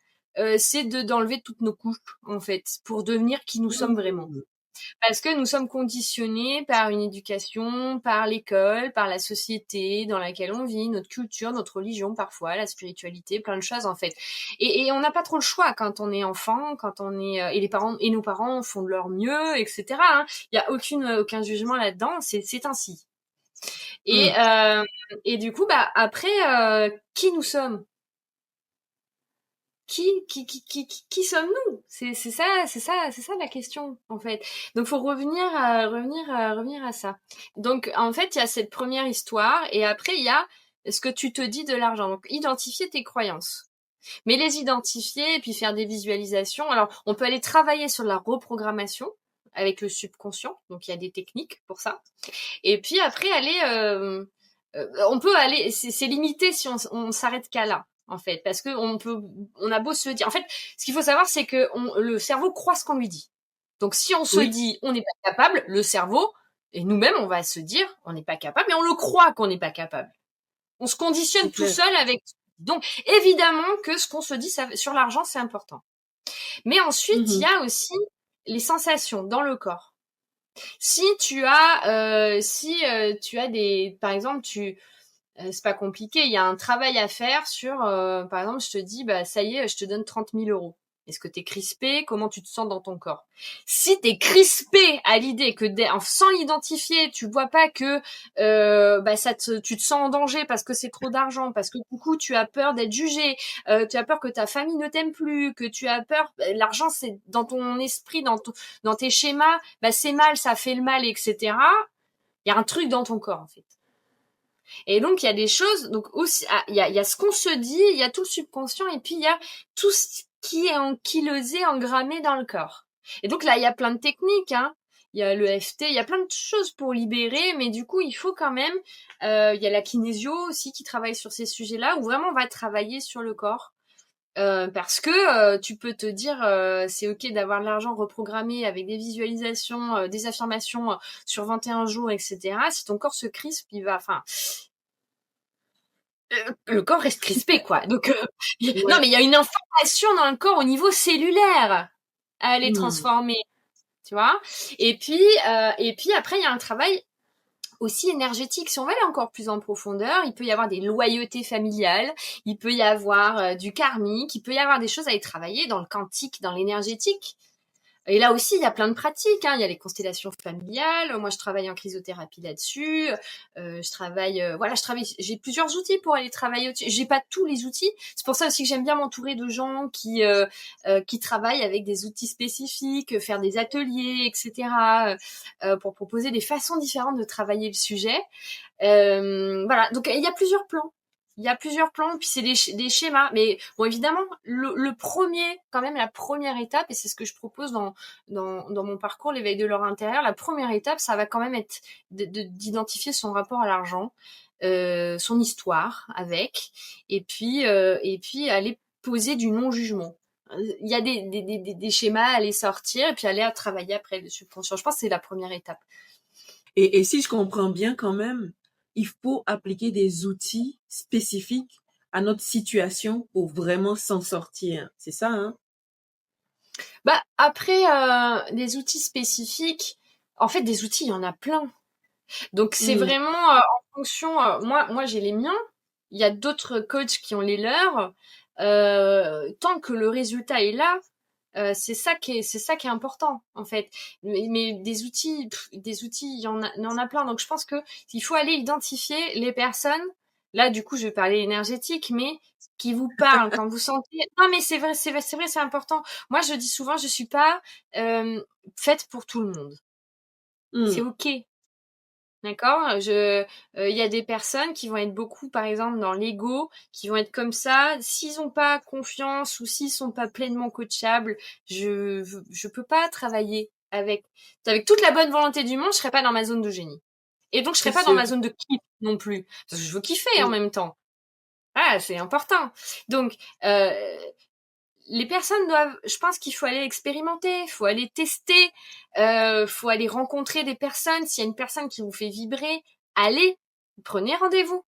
c'est d'enlever toutes nos couches, en fait, pour devenir qui nous sommes vraiment. Mmh. Parce que nous sommes conditionnés par une éducation, par l'école, par la société dans laquelle on vit, notre culture, notre religion parfois, la spiritualité, plein de choses en fait. Et on n'a pas trop le choix quand on est enfant, quand on est et les parents et nos parents font de leur mieux, etc. Hein. Il y a aucun jugement là-dedans, c'est ainsi. Et Mmh. et du coup bah après qui nous sommes? Qui sommes-nous? C'est ça la question en fait. Donc faut revenir à ça. Donc en fait il y a cette première histoire et après il y a ce que tu te dis de l'argent. Donc identifier tes croyances, mais les identifier et puis faire des visualisations. Alors on peut aller travailler sur la reprogrammation avec le subconscient. Donc il y a des techniques pour ça. Et puis après aller on peut aller, c'est limité si on s'arrête qu'à là, en fait, parce que on a beau se dire, en fait, ce qu'il faut savoir, c'est que le cerveau croit ce qu'on lui dit. Donc, si on se Oui, dit, on n'est pas capable, le cerveau et nous-mêmes, on va se dire, on n'est pas capable, mais on le croit qu'on n'est pas capable. On se conditionne c'est tout clair. seul avec. Donc, évidemment que ce qu'on se dit sur l'argent, c'est important. Mais ensuite, il y Mmh. a aussi les sensations dans le corps. Si tu as des, par exemple, c'est pas compliqué. Il y a un travail à faire sur, par exemple, je te dis, bah ça y est, je te donne 30 000 euros. Est-ce que t'es crispé? Comment tu te sens dans ton corps? Si t'es crispé à l'idée que sans l'identifier, tu vois pas que bah tu te sens en danger parce que c'est trop d'argent, parce que du coup tu as peur d'être jugé, tu as peur que ta famille ne t'aime plus, que tu as peur, l'argent c'est dans ton esprit, dans tes schémas, bah c'est mal, ça fait le mal, etc. Il y a un truc dans ton corps en fait. Et donc, il y a des choses, donc aussi, il y a ce qu'on se dit, il y a tout le subconscient, et puis il y a tout ce qui est ankylosé, engrammé dans le corps. Et donc là, il y a plein de techniques, hein. Il y a le FT, il y a plein de choses pour libérer, mais du coup, il faut quand même, il y a la kinésio aussi qui travaille sur ces sujets-là, où vraiment on va travailler sur le corps. Parce que tu peux te dire c'est ok d'avoir de l'argent reprogrammé avec des visualisations, des affirmations sur 21 jours, etc. Si ton corps se crispe, enfin, le corps reste crispé, quoi. Donc, non, Ouais. mais il y a une information dans le corps au niveau cellulaire à aller Mmh. transformer, tu vois. Et puis après, il y a un travail aussi énergétique. Si on va aller encore plus en profondeur, il peut y avoir des loyautés familiales, il peut y avoir du karmique, il peut y avoir des choses à aller travailler dans le quantique, dans l'énergétique. Et là aussi, il y a plein de pratiques. Hein. Il y a les constellations familiales. Moi, je travaille en chrysothérapie là-dessus. J'ai plusieurs outils pour aller travailler au-dessus. J'ai pas tous les outils. C'est pour ça aussi que j'aime bien m'entourer de gens qui travaillent avec des outils spécifiques, faire des ateliers, etc. Pour proposer des façons différentes de travailler le sujet. Voilà. Donc, il y a plusieurs plans. Il y a plusieurs plans, puis c'est des schémas. Mais bon, évidemment, le premier, quand même, la première étape, et c'est ce que je propose dans mon parcours, l'éveil de l'or intérieur, la première étape, ça va quand même être d'identifier son rapport à l'argent, son histoire avec, et puis aller poser du non-jugement. Il y a des schémas à aller sortir, et puis aller à travailler après le subconscient. Je pense que c'est la première étape. Et si je comprends bien quand même, il faut appliquer des outils spécifiques à notre situation pour vraiment s'en sortir. C'est ça, hein? Bah après des outils spécifiques, en fait des outils il y en a plein. Donc c'est Mmh. vraiment en fonction. Moi j'ai les miens. Il y a d'autres coachs qui ont les leurs. Tant que le résultat est là, c'est ça qui est important en fait. Mais des outils il y en a plein. Donc je pense que il faut aller identifier les personnes. Là du coup je vais parler énergétique, mais qui vous parlent quand vous sentez. Non mais c'est vrai, c'est vrai, c'est vrai, c'est important. Moi je dis souvent je suis pas faite pour tout le monde. C'est Mmh. ok. D'accord? Il y a des personnes qui vont être beaucoup, par exemple, dans l'ego, qui vont être comme ça. S'ils ont pas confiance ou s'ils sont pas pleinement coachables, je peux pas travailler avec toute la bonne volonté du monde, je serais pas dans ma zone de génie. Et donc, je serais C'est pas dans sûr. ma zone de kiff non plus. Parce que je veux kiffer en Oui. même temps. Ah, c'est important. Donc, les personnes doivent, je pense qu'il faut aller expérimenter, faut aller tester, faut aller rencontrer des personnes. S'il y a une personne qui vous fait vibrer, allez, prenez rendez-vous.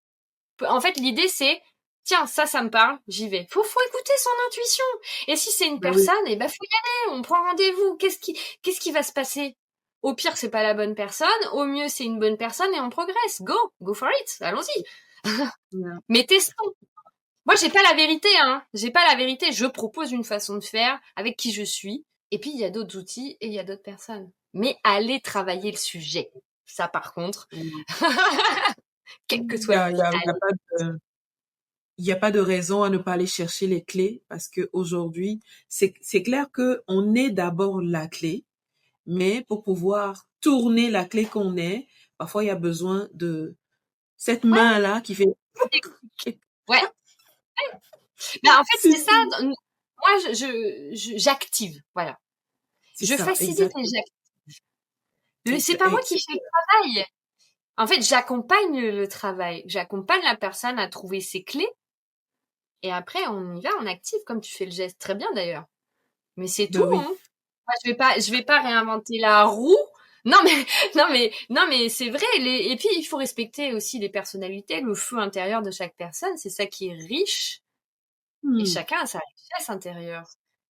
En fait, l'idée c'est, tiens, ça me parle, j'y vais. Faut écouter son intuition. Et si c'est une Ben oui. personne, eh ben faut y aller. On prend rendez-vous. Qu'est-ce qui va se passer? Au pire, c'est pas la bonne personne. Au mieux, c'est une bonne personne et on progresse. Go for it. Allons-y. Yeah. Mais testons. Moi, j'ai pas la vérité, hein. J'ai pas la vérité. Je propose une façon de faire avec qui je suis. Et puis, il y a d'autres outils et il y a d'autres personnes. Mais allez travailler le sujet. Ça, par contre, quel que Il y soit le a, il y prix, a, il y a allez. pas de, il y a pas de raison à ne pas aller chercher les clés parce que aujourd'hui, c'est clair que on est d'abord la clé, mais pour pouvoir tourner la clé qu'on est, parfois il y a besoin de cette Ouais, main-là qui fait. ouais. Ben, en fait, C'est c'est ça. Moi, j'active. Voilà. c'est Je ça, facilite et exactement. j'active. C'est pas moi qui fais le travail. En fait, j'accompagne le travail. J'accompagne la personne à trouver ses clés. Et après, on y va, on active, comme tu fais le geste. Très bien, d'ailleurs. Mais c'est tout, Ben oui. hein. Moi, je vais pas réinventer la roue. Non, mais, non, mais c'est vrai. Et puis, il faut respecter aussi les personnalités, le feu intérieur de chaque personne. C'est ça qui est riche. Et Hmm. chacun a sa richesse intérieure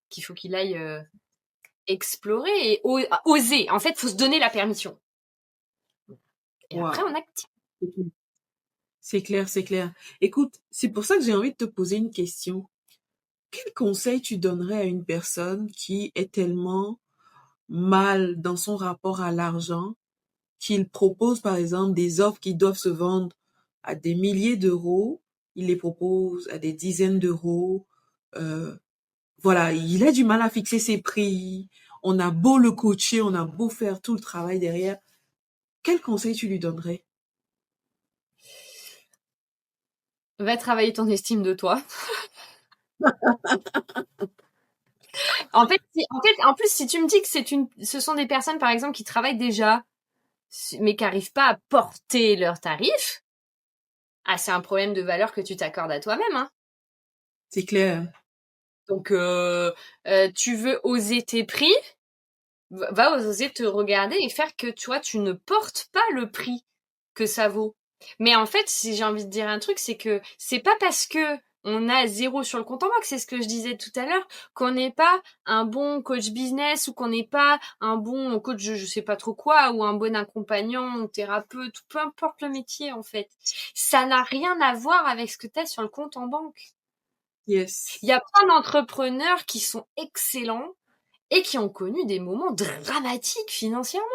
qu'il faut qu'il aille explorer et oser. En fait, faut se donner la permission. Et après, on Waouh. active. C'est clair, c'est clair. Écoute, c'est pour ça que j'ai envie de te poser une question. Quel conseil tu donnerais à une personne qui est tellement mal dans son rapport à l'argent qu'il propose, par exemple, des offres qui doivent se vendre à des milliers d'euros, il les propose à des dizaines d'euros. Euh, voilà, il a du mal à fixer ses prix. On a beau le coacher, on a beau faire tout le travail derrière. Quel conseil tu lui donnerais? Va travailler ton estime de toi. En plus, si tu me dis que ce sont des personnes, par exemple, qui travaillent déjà, mais qui n'arrivent pas à porter leurs tarifs, ah, c'est un problème de valeur que tu t'accordes à toi-même, hein. C'est clair. Donc, tu veux oser tes prix, va oser te regarder et faire que, tu vois, tu ne portes pas le prix que ça vaut. Mais en fait, si j'ai envie de dire un truc, c'est que c'est pas parce que on a zéro sur le compte en banque, c'est ce que je disais tout à l'heure, qu'on n'est pas un bon coach business ou qu'on n'est pas un bon coach je sais pas trop quoi ou un bon accompagnant ou thérapeute, peu importe le métier en fait. Ça n'a rien à voir avec ce que tu as sur le compte en banque. Yes. Il y a plein d'entrepreneurs qui sont excellents et qui ont connu des moments dramatiques financièrement.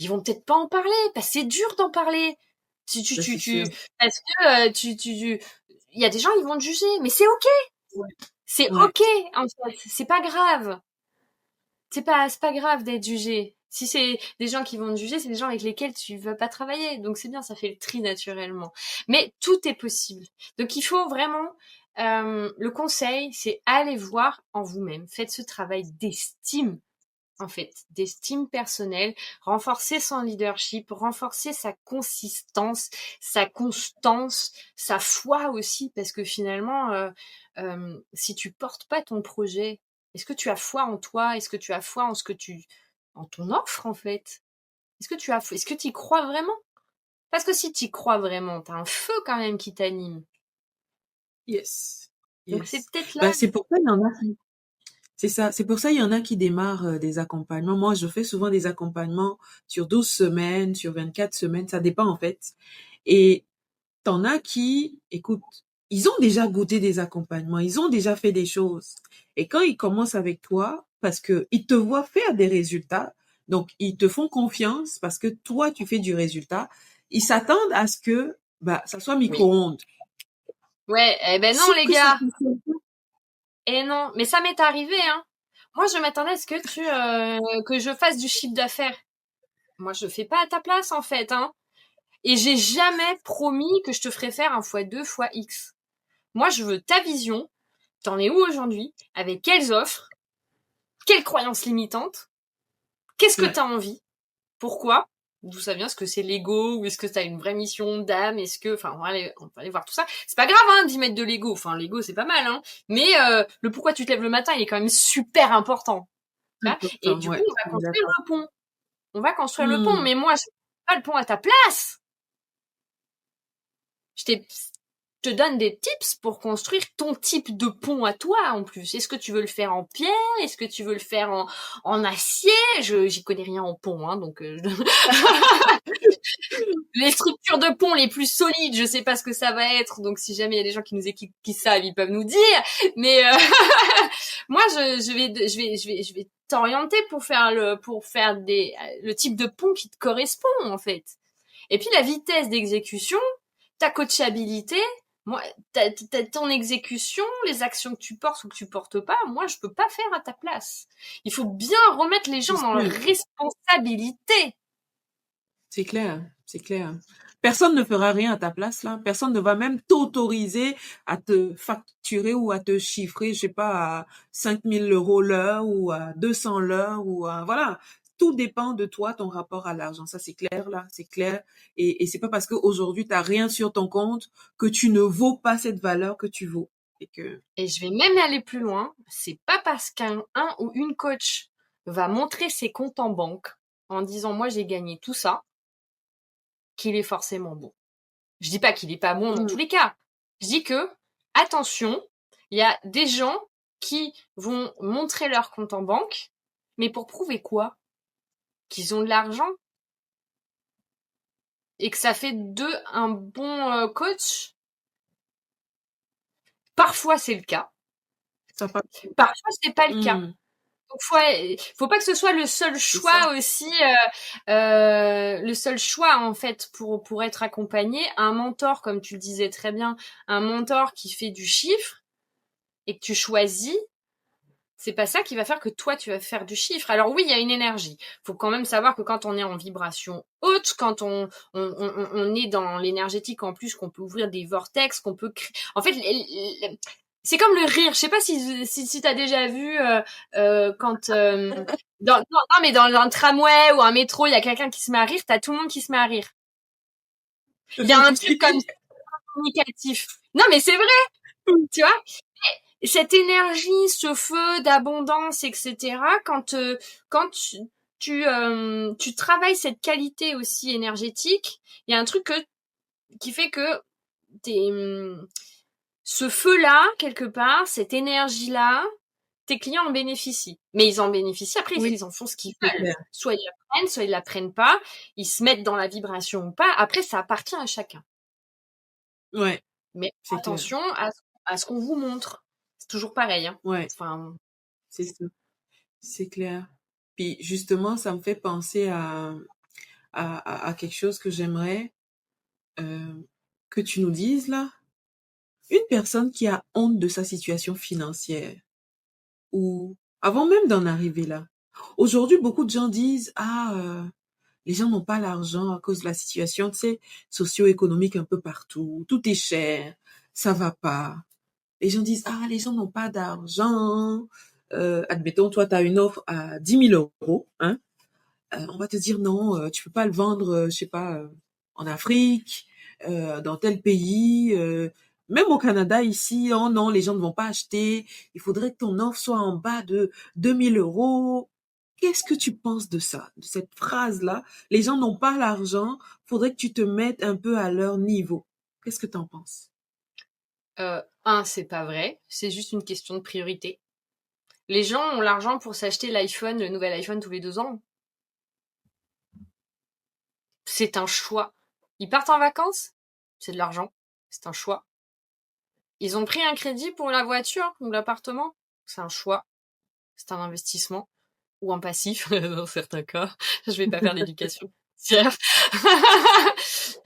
Ils vont peut-être pas en parler, parce que c'est dur d'en parler. Ben, c'est sûr. Parce que il y a des gens, ils vont te juger, mais c'est ok. Ouais. C'est Ouais. ok, en fait. C'est pas grave. C'est pas grave d'être jugé. Si c'est des gens qui vont te juger, c'est des gens avec lesquels tu vas pas travailler. Donc c'est bien, ça fait le tri naturellement. Mais tout est possible. Donc il faut vraiment, le conseil, c'est aller voir en vous-même. Faites ce travail d'estime en fait, d'estime personnelle, renforcer son leadership, renforcer sa consistance, sa constance, sa foi aussi, parce que finalement, si tu portes pas ton projet, est-ce que tu as foi en toi? Est-ce que tu as foi en en ton offre en fait? Est-ce que tu y crois vraiment? Parce que si tu y crois vraiment, t'as un feu quand même qui t'anime. Yes. Donc c'est Yes. peut-être là. Ben, c'est pour ça il y en a qui c'est ça, c'est pour ça il y en a qui démarrent des accompagnements. Moi, je fais souvent des accompagnements sur 12 semaines, sur 24 semaines, ça dépend en fait. Et t'en as qui, écoute, ils ont déjà goûté des accompagnements, ils ont déjà fait des choses. Et quand ils commencent avec toi, parce que ils te voient faire des résultats, donc ils te font confiance parce que toi, tu fais du résultat, ils s'attendent à ce que bah, ça soit Oui. micro-ondes. Ouais, eh ben non Sauf les que ça gars. fonctionne pas. Eh non, mais ça m'est arrivé, hein. Moi, je m'attendais à ce que que je fasse du chiffre d'affaires. Moi, je fais pas à ta place, en fait, hein. Et j'ai jamais promis que je te ferais faire un fois 2 fois X. Moi, je veux ta vision. T'en es où aujourd'hui? Avec quelles offres? Quelles croyances limitantes? Qu'est-ce que Ouais. tu as envie? Pourquoi? D'où ça vient? Est-ce que c'est l'ego ou est-ce que tu as une vraie mission d'âme? Est-ce que, enfin, on va aller voir tout ça. C'est pas grave, hein, d'y mettre de l'ego. Enfin, l'ego, c'est pas mal, hein. Mais le pourquoi tu te lèves le matin, il est quand même super important. Tu vois. Et Important, du coup, ouais, on va on est construire d'accord. le pont. On va construire le pont. Mmh. Mais moi, je fais pas le pont à ta place. Je te donne des tips pour construire ton type de pont à toi en plus. Est-ce que tu veux le faire en pierre? Est-ce que tu veux le faire en acier? J'y connais rien en pont, hein, donc les structures de pont les plus solides, je sais pas ce que ça va être, donc si jamais il y a des gens qui nous équipent, qui savent, ils peuvent nous dire. Mais moi, je vais t'orienter pour faire le type de pont qui te correspond en fait. Et puis la vitesse d'exécution, ta coachabilité, moi, ton exécution, les actions que tu portes ou que tu portes pas, moi, je peux pas faire à ta place. Il faut bien remettre les C'est gens dans leur sûr. responsabilité. C'est clair, c'est clair. Personne ne fera rien à ta place là. Personne ne va même t'autoriser à te facturer ou à te chiffrer, je sais pas, à 5 000 € l'heure ou à 200 l'heure ou à, voilà. Tout dépend de toi, ton rapport à l'argent. Ça, c'est clair là, c'est clair. Et c'est pas parce qu'aujourd'hui, tu n'as rien sur ton compte que tu ne vaux pas cette valeur que tu vaux. Et que, Et je vais même aller plus loin. C'est pas parce qu'un ou une coach va montrer ses comptes en banque en disant moi j'ai gagné tout ça qu'il est forcément bon. Je dis pas qu'il est pas bon dans tous hmm, les cas. Je dis que attention, il y a des gens qui vont montrer leur compte en banque, mais pour prouver quoi? Qu'ils ont de l'argent et que ça fait d'eux un bon coach. Parfois c'est le cas, ça passe. parfois c'est pas le cas. Hmm, Donc faut pas que ce soit le seul c'est ça. choix aussi, le seul choix en fait pour être accompagné. Un mentor, comme tu le disais très bien, un mentor qui fait du chiffre et que tu choisis, c'est pas ça qui va faire que toi tu vas faire du chiffre. Alors oui, il y a une énergie. Faut quand même savoir que quand on est en vibration haute, quand on est dans l'énergétique en plus, qu'on peut ouvrir des vortex, qu'on peut créer. En fait, c'est comme le rire. Je sais pas si t'as déjà vu quand non, mais dans un tramway ou un métro, il y a quelqu'un qui se met à rire, t'as tout le monde qui se met à rire. Il y a un truc comme ça, communicatif. Non, mais c'est vrai, tu vois. Cette énergie, ce feu d'abondance, etc. Quand tu travailles cette qualité aussi énergétique, il y a un truc qui fait que ce feu-là, quelque part, cette énergie-là, tes clients en bénéficient. Mais ils en bénéficient, après, Oui, ils en font ce qu'ils c'est veulent. clair. Soit ils la prennent, soit ils la prennent pas. Ils se mettent dans la vibration ou pas. Après, ça appartient à chacun. Ouais, Mais c'est clair. attention à ce qu'on vous montre. C'est toujours pareil, hein. Ouais, Enfin, c'est ça. C'est clair. Puis justement, ça me fait penser à quelque chose que j'aimerais euh, que tu nous dises là. Une personne qui a honte de sa situation financière, ou avant même d'en arriver là. Aujourd'hui, beaucoup de gens disent, ah, les gens n'ont pas l'argent à cause de la situation, tu sais, socio-économique un peu partout. Tout est cher, ça va pas. Les gens disent, ah, les gens n'ont pas d'argent. Admettons, toi, tu as une offre à 10 000 €, hein. On va te dire non, tu peux pas le vendre, je sais pas, en Afrique, dans tel pays, même au Canada ici, oh non, les gens ne vont pas acheter. Il faudrait que ton offre soit en bas de 2 000 €. Qu'est-ce que tu penses de ça, de cette phrase-là? Les gens n'ont pas l'argent, faudrait que tu te mettes un peu à leur niveau. Qu'est-ce que tu en penses? c'est pas vrai. C'est juste une question de priorité. Les gens ont l'argent pour s'acheter l'iPhone, le nouvel iPhone tous les 2 ans. C'est un choix. Ils partent en vacances, c'est de l'argent. C'est un choix. Ils ont pris un crédit pour la voiture ou l'appartement, c'est un choix. C'est un investissement. Ou un passif, dans certains cas. Je vais pas faire d'éducation financière.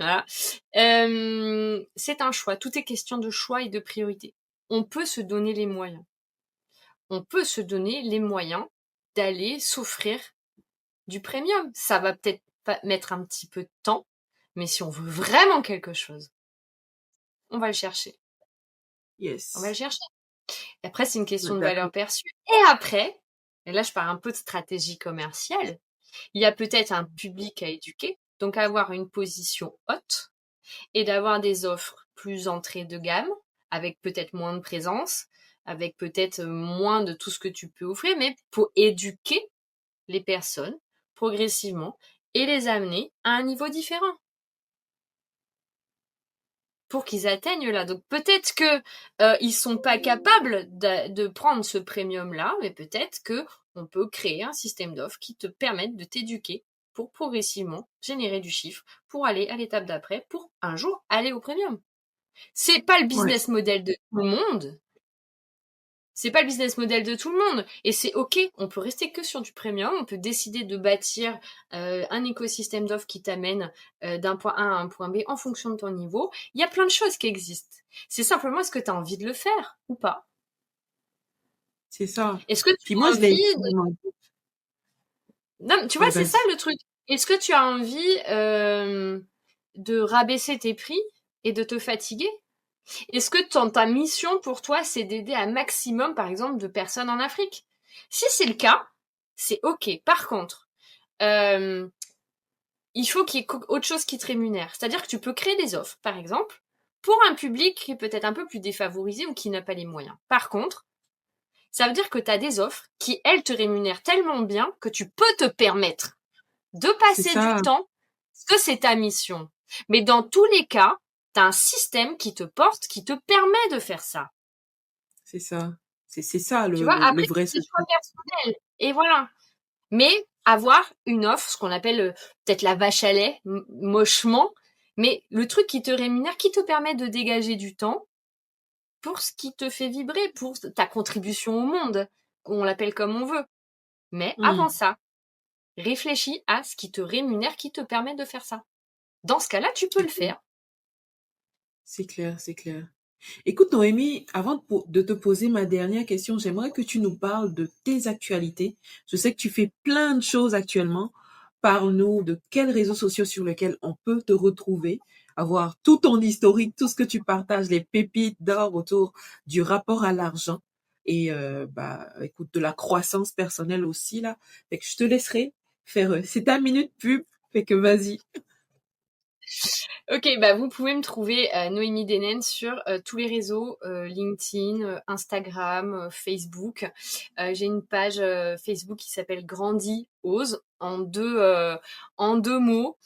Voilà. C'est un choix. Tout est question de choix et de priorité. On peut se donner les moyens. On peut se donner les moyens d'aller s'offrir du premium. Ça va peut-être mettre un petit peu de temps, mais si on veut vraiment quelque chose, on va le chercher. On va le Yes. chercher. Et après, c'est une question de valeur D'accord. perçue. Et après, et là, je parle un peu de stratégie commerciale. Il y a peut-être un public à éduquer, donc avoir une position haute et d'avoir des offres plus entrée de gamme, avec peut-être moins de présence, avec peut-être moins de tout ce que tu peux offrir, mais pour éduquer les personnes progressivement et les amener à un niveau différent pour qu'ils atteignent là. Donc peut-être que ils sont pas capables de prendre ce premium là, mais peut-être que on peut créer un système d'offres qui te permette de t'éduquer pour progressivement générer du chiffre pour aller à l'étape d'après pour un jour aller au premium. C'est pas le Ouais, business model de tout le monde. C'est pas le business model de tout le monde. Et c'est OK. On peut rester que sur du premium. On peut décider de bâtir un écosystème d'offres qui t'amène d'un point A à un point B en fonction de ton niveau. Il y a plein de choses qui existent. C'est simplement, est-ce que tu as envie de le faire ou pas? c'est ça. Est-ce que tu Puis moi, as je l'ai envie expérimenté. Non, tu vois, Ouais, c'est ça vas-y. le truc. Est-ce que tu as envie de rabaisser tes prix et de te fatiguer? Est-ce que ta mission pour toi, c'est d'aider un maximum, par exemple, de personnes en Afrique? Si c'est le cas, c'est OK. Par contre, euh, il faut qu'il y ait autre chose qui te rémunère. C'est-à-dire que tu peux créer des offres, par exemple, pour un public qui est peut-être un peu plus défavorisé ou qui n'a pas les moyens. Par contre, ça veut dire que tu as des offres qui, elles, te rémunèrent tellement bien que tu peux te permettre de C'est passer du ça, temps, parce que c'est ta mission. Mais dans tous les cas, tu as un système qui te porte, qui te permet de faire ça. c'est ça. C'est ça Tu vois, le après, vrai c'est des choix secret. personnels. Et voilà. Mais avoir une offre, ce qu'on appelle peut-être la vache à lait, mochement, mais le truc qui te rémunère, qui te permet de dégager du temps pour ce qui te fait vibrer, pour ta contribution au monde, on l'appelle comme on veut. Mais avant Hmm, ça, réfléchis à ce qui te rémunère, qui te permet de faire ça. Dans ce cas-là, tu peux c'est le clair, faire. c'est clair, c'est clair. Écoute, Noémie, avant de te poser ma dernière question, j'aimerais que tu nous parles de tes actualités. Je sais que tu fais plein de choses actuellement. Parle-nous de quels réseaux sociaux sur lesquels on peut te retrouver, avoir tout ton historique, tout ce que tu partages, les pépites d'or autour du rapport à l'argent et bah écoute de la croissance personnelle aussi là. Fait que je te laisserai faire. C'est ta minute pub. Fait que vas-y. Ok, bah vous pouvez me trouver Noémie Denen sur tous les réseaux, LinkedIn, Instagram, Facebook. J'ai une page Facebook qui s'appelle Grandi Ose en deux mots,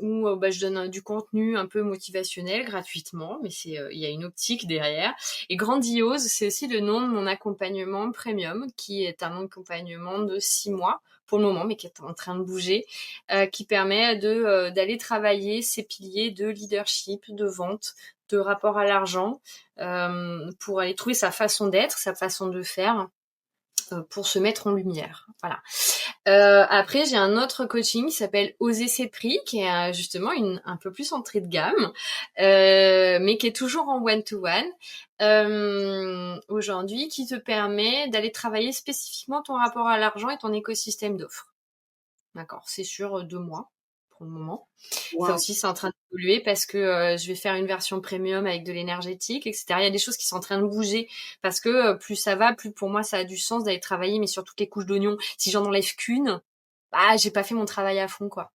où bah, je donne du contenu un peu motivationnel gratuitement, mais il y a une optique derrière. Et Grandiose, c'est aussi le nom de mon accompagnement premium, qui est un accompagnement de 6 mois pour le moment, mais qui est en train de bouger, qui permet d'aller travailler ces piliers de leadership, de vente, de rapport à l'argent, pour aller trouver sa façon d'être, sa façon de faire, pour se mettre en lumière. Voilà. Après, j'ai un autre coaching qui s'appelle Oser ses prix, qui est justement un peu plus entrée de gamme, mais qui est toujours en one-to-one aujourd'hui, qui te permet d'aller travailler spécifiquement ton rapport à l'argent et ton écosystème d'offres. D'accord, c'est sur 2 mois pour le moment. Ça Waouh. aussi, c'est en train d'évoluer parce que je vais faire une version premium avec de l'énergétique, etc. Il y a des choses qui sont en train de bouger parce que plus ça va, plus pour moi ça a du sens d'aller travailler, mais sur toutes les couches d'oignons. Si j'en enlève qu'une, bah j'ai pas fait mon travail à fond, quoi.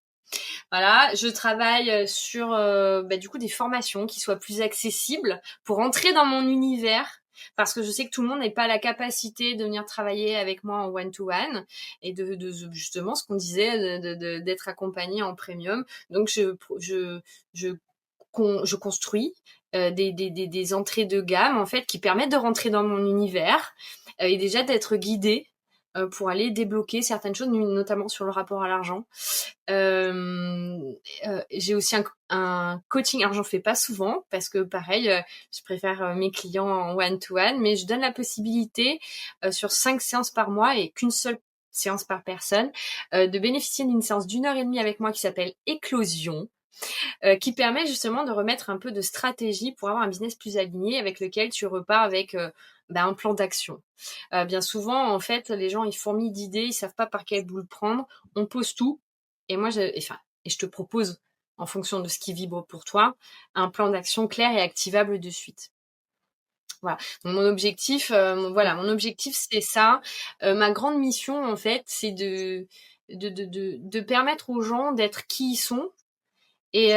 Voilà, je travaille sur bah, du coup des formations qui soient plus accessibles pour entrer dans mon univers. Parce que je sais que tout le monde n'a pas la capacité de venir travailler avec moi en one-to-one et de justement ce qu'on disait d'être accompagné en premium. Donc je, je construis des entrées de gamme en fait qui permettent de rentrer dans mon univers et déjà d'être guidée pour aller débloquer certaines choses, notamment sur le rapport à l'argent. J'ai aussi un coaching. Alors j'en fais pas souvent parce que pareil, je préfère mes clients en one-to-one, mais je donne la possibilité sur 5 séances par mois et qu'une seule séance par personne, de bénéficier d'une séance d'1 heure et demie avec moi qui s'appelle Éclosion, qui permet justement de remettre un peu de stratégie pour avoir un business plus aligné avec lequel tu repars avec un plan d'action. Bien souvent, en fait, les gens, ils fourmillent d'idées, ils savent pas par quelle boule prendre. On pose tout. Et moi, et je te propose, en fonction de ce qui vibre pour toi, un plan d'action clair et activable de suite. Voilà. Donc mon objectif c'est ça. Ma grande mission en fait, c'est de permettre aux gens d'être qui ils sont et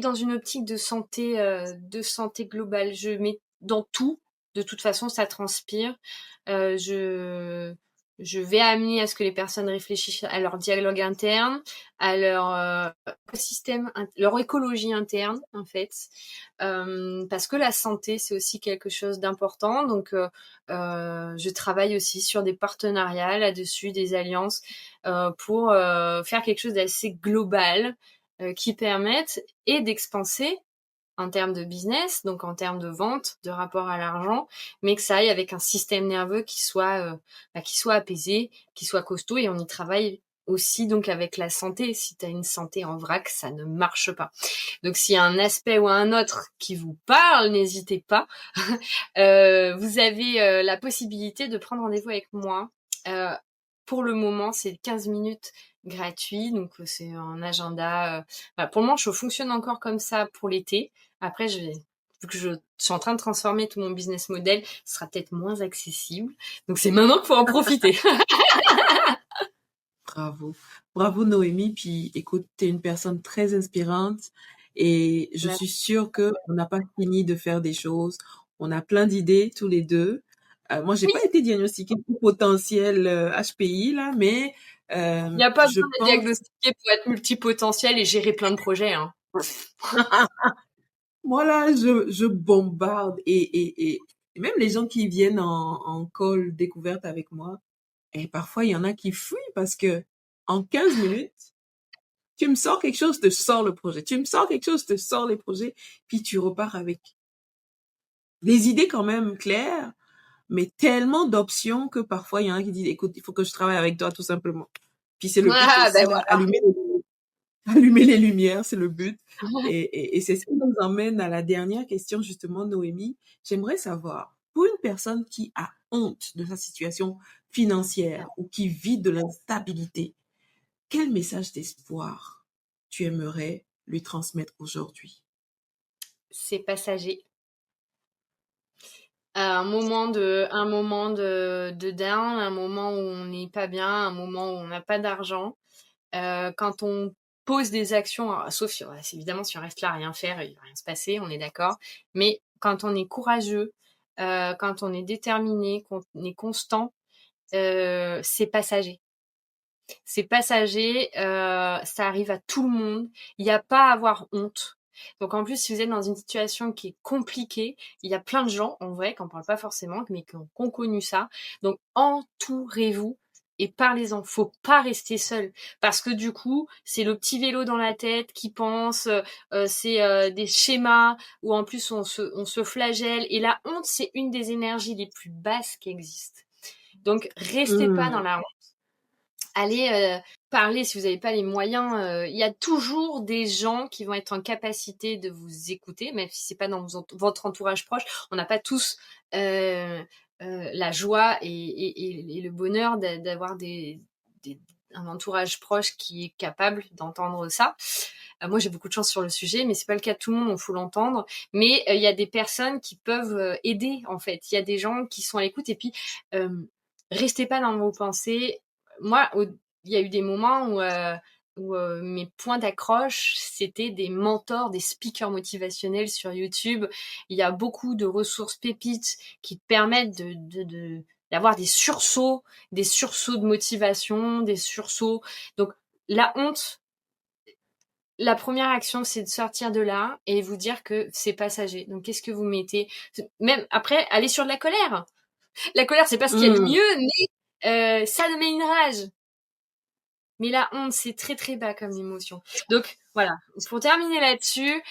dans une optique de santé globale. Je mets dans tout. De toute façon, ça transpire. Euh, je je vais amener à ce que les personnes réfléchissent à leur dialogue interne, à leur écosystème, leur écologie interne en fait, parce que la santé c'est aussi quelque chose d'important. Donc, je travaille aussi sur des partenariats là-dessus, des alliances pour faire quelque chose d'assez global qui permettent et d'expanser en termes de business, donc en termes de vente, de rapport à l'argent, mais que ça aille avec un système nerveux qui soit apaisé, qui soit costaud, et on y travaille aussi donc avec la santé. Si tu as une santé en vrac, ça ne marche pas. Donc s'il y a un aspect ou un autre qui vous parle, n'hésitez pas. Vous avez la possibilité de prendre rendez-vous avec moi. Pour le moment, c'est 15 minutes gratuit, donc c'est un agenda. Voilà. Pour le moment, je fonctionne encore comme ça pour l'été. Après, vu que je suis en train de transformer tout mon business model, ce sera peut-être moins accessible. Donc c'est maintenant qu'il faut en profiter. Bravo. Bravo Noémie. Puis écoute, tu es une personne très inspirante et je suis sûre que on n'a pas fini de faire des choses. On a plein d'idées tous les deux. Moi, j'ai Oui, pas été diagnostiquée pour potentiel HPI là, mais il n'y a pas je besoin d'être pense, diagnostiqué pour être multipotentiel et gérer plein de projets. Hein. moi là, je bombarde et même les gens qui viennent en call découverte avec moi, et parfois il y en a qui fuient parce que en 15 minutes, tu me sors quelque chose, te sors le projet. Tu me sors quelque chose, te sors les projets, puis tu repars avec les idées quand même claires, mais tellement d'options que parfois il y en a qui disent, écoute, il faut que je travaille avec toi tout simplement. Puis c'est le but Ah, aussi, ben là, voilà. allumer les lumières, c'est le but. Et c'est ce qui nous emmène à la dernière question, justement, Noémie. J'aimerais savoir, pour une personne qui a honte de sa situation financière ou qui vit de l'instabilité, quel message d'espoir tu aimerais lui transmettre aujourd'hui? C'est passager. Un moment de down, un moment où on n'est pas bien, un moment où on n'a pas d'argent. Quand on pose des actions, alors, sauf évidemment si on reste là à rien faire, il va rien se passer, on est d'accord. Mais quand on est courageux, quand on est déterminé, qu'on est constant, c'est passager. C'est passager, ça arrive à tout le monde. Il n'y a pas à avoir honte. Donc en plus, si vous êtes dans une situation qui est compliquée, il y a plein de gens, en vrai, qui n'en parlent pas forcément, mais qui ont connu ça. Donc entourez-vous et parlez-en. Faut pas rester seul. Parce que du coup, c'est le petit vélo dans la tête qui pense, c'est des schémas où en plus on se flagelle. Et la honte, c'est une des énergies les plus basses qui existent. Donc restez pas dans Mmh. la allez parler si vous n'avez pas les moyens. Il y a toujours des gens qui vont être en capacité de vous écouter, même si c'est pas dans votre entourage proche. On n'a pas tous la joie et le bonheur d'avoir un entourage proche qui est capable d'entendre ça. Moi, j'ai beaucoup de chance sur le sujet, mais c'est pas le cas de tout le monde, il faut l'entendre. Mais il y a des personnes qui peuvent aider, en fait. Il y a des gens qui sont à l'écoute. Et puis, euh, restez pas dans vos pensées. Moi, il y a eu des moments où mes points d'accroche, c'était des mentors, des speakers motivationnels sur YouTube. Il y a beaucoup de ressources pépites qui te permettent d'avoir des sursauts de motivation, des sursauts. Donc, la honte, la première action, c'est de sortir de là et vous dire que c'est passager. Donc, qu'est-ce que vous mettez? Même après, aller sur de la colère. La colère, c'est pas ce qu'il y a de Mmh. mieux, mais ça met une rage. Mais la honte, c'est très très bas comme émotion. Donc voilà, pour terminer là-dessus,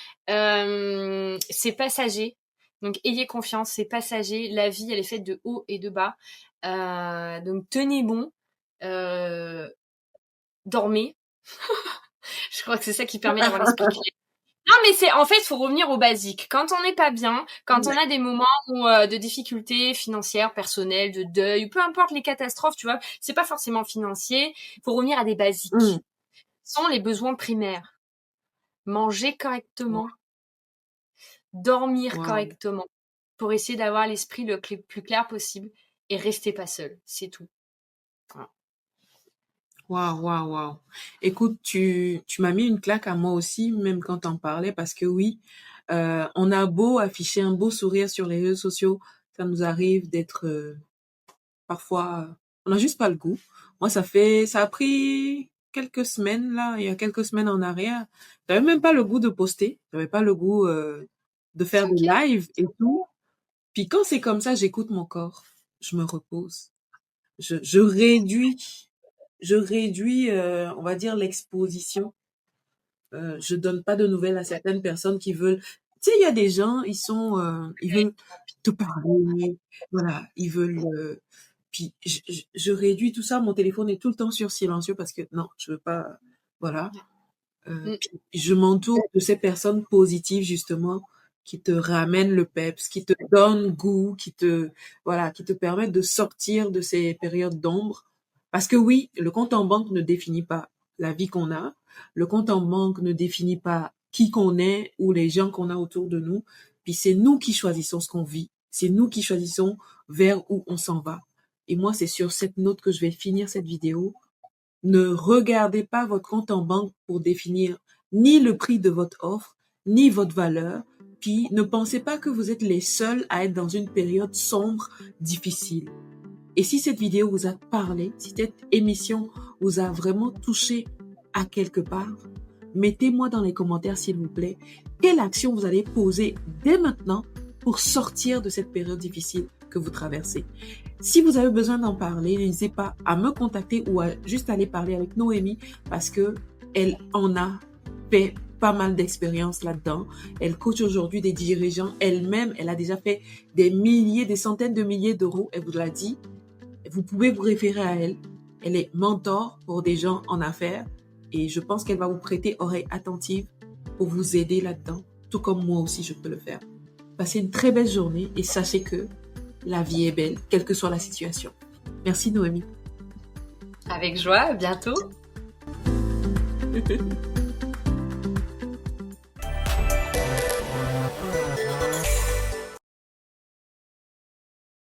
c'est passager. Donc ayez confiance, c'est passager. La vie, elle est faite de hauts et de bas. Donc tenez bon, euh, dormez. Je crois que c'est ça qui permet d'avoir l'esprit clair. Non, mais c'est en fait, il faut revenir au basique. Quand on n'est pas bien, quand on a des moments de difficultés financières, personnelles, de deuil, peu importe les catastrophes, tu vois, c'est pas forcément financier. Il faut revenir à des Mmh. basiques. Ce sont les besoins primaires. Manger Wow. correctement, dormir Wow. correctement, pour essayer d'avoir l'esprit le plus clair possible et restez pas seul, c'est tout. Voilà. Waouh, waouh, waouh. Écoute, tu m'as mis une claque à moi aussi, même quand t'en parlais, parce que oui, on a beau afficher un beau sourire sur les réseaux sociaux, ça nous arrive d'être parfois, on n'a juste pas le goût. Moi, ça a pris quelques semaines là, il y a quelques semaines en arrière, j'avais même pas le goût de poster, j'avais pas le goût de faire C'est des ok. lives et tout. Puis quand c'est comme ça, j'écoute mon corps, je me repose, je réduis. Je réduis, on va dire, l'exposition. Je donne pas de nouvelles à certaines personnes qui veulent. Tu sais, il y a des gens, ils veulent te parler, voilà, ils veulent. Puis je réduis tout ça. Mon téléphone est tout le temps sur silencieux parce que non, je veux pas. Voilà. Mm. Puis je m'entoure de ces personnes positives justement qui te ramènent le peps, qui te donnent goût, voilà, qui te permettent de sortir de ces périodes d'ombre. Parce que oui, le compte en banque ne définit pas la vie qu'on a. Le compte en banque ne définit pas qui qu'on est ou les gens qu'on a autour de nous. Puis c'est nous qui choisissons ce qu'on vit. C'est nous qui choisissons vers où on s'en va. Et moi, c'est sur cette note que je vais finir cette vidéo. Ne regardez pas votre compte en banque pour définir ni le prix de votre offre, ni votre valeur. Puis ne pensez pas que vous êtes les seuls à être dans une période sombre, difficile. Et si cette vidéo vous a parlé, si cette émission vous a vraiment touché à quelque part, mettez-moi dans les commentaires, s'il vous plaît, quelle action vous allez poser dès maintenant pour sortir de cette période difficile que vous traversez. Si vous avez besoin d'en parler, n'hésitez pas à me contacter ou à juste aller parler avec Noémie parce que elle en a fait pas mal d'expérience là-dedans. Elle coach aujourd'hui des dirigeants. Elle-même, elle a déjà fait des milliers, des centaines de milliers d'euros. Elle vous l'a dit. Vous pouvez vous référer à elle. Elle est mentor pour des gens en affaires et je pense qu'elle va vous prêter oreille attentive pour vous aider là-dedans, tout comme moi aussi je peux le faire. Passez une très belle journée et sachez que la vie est belle, quelle que soit la situation. Merci Noémie. Avec joie, à bientôt.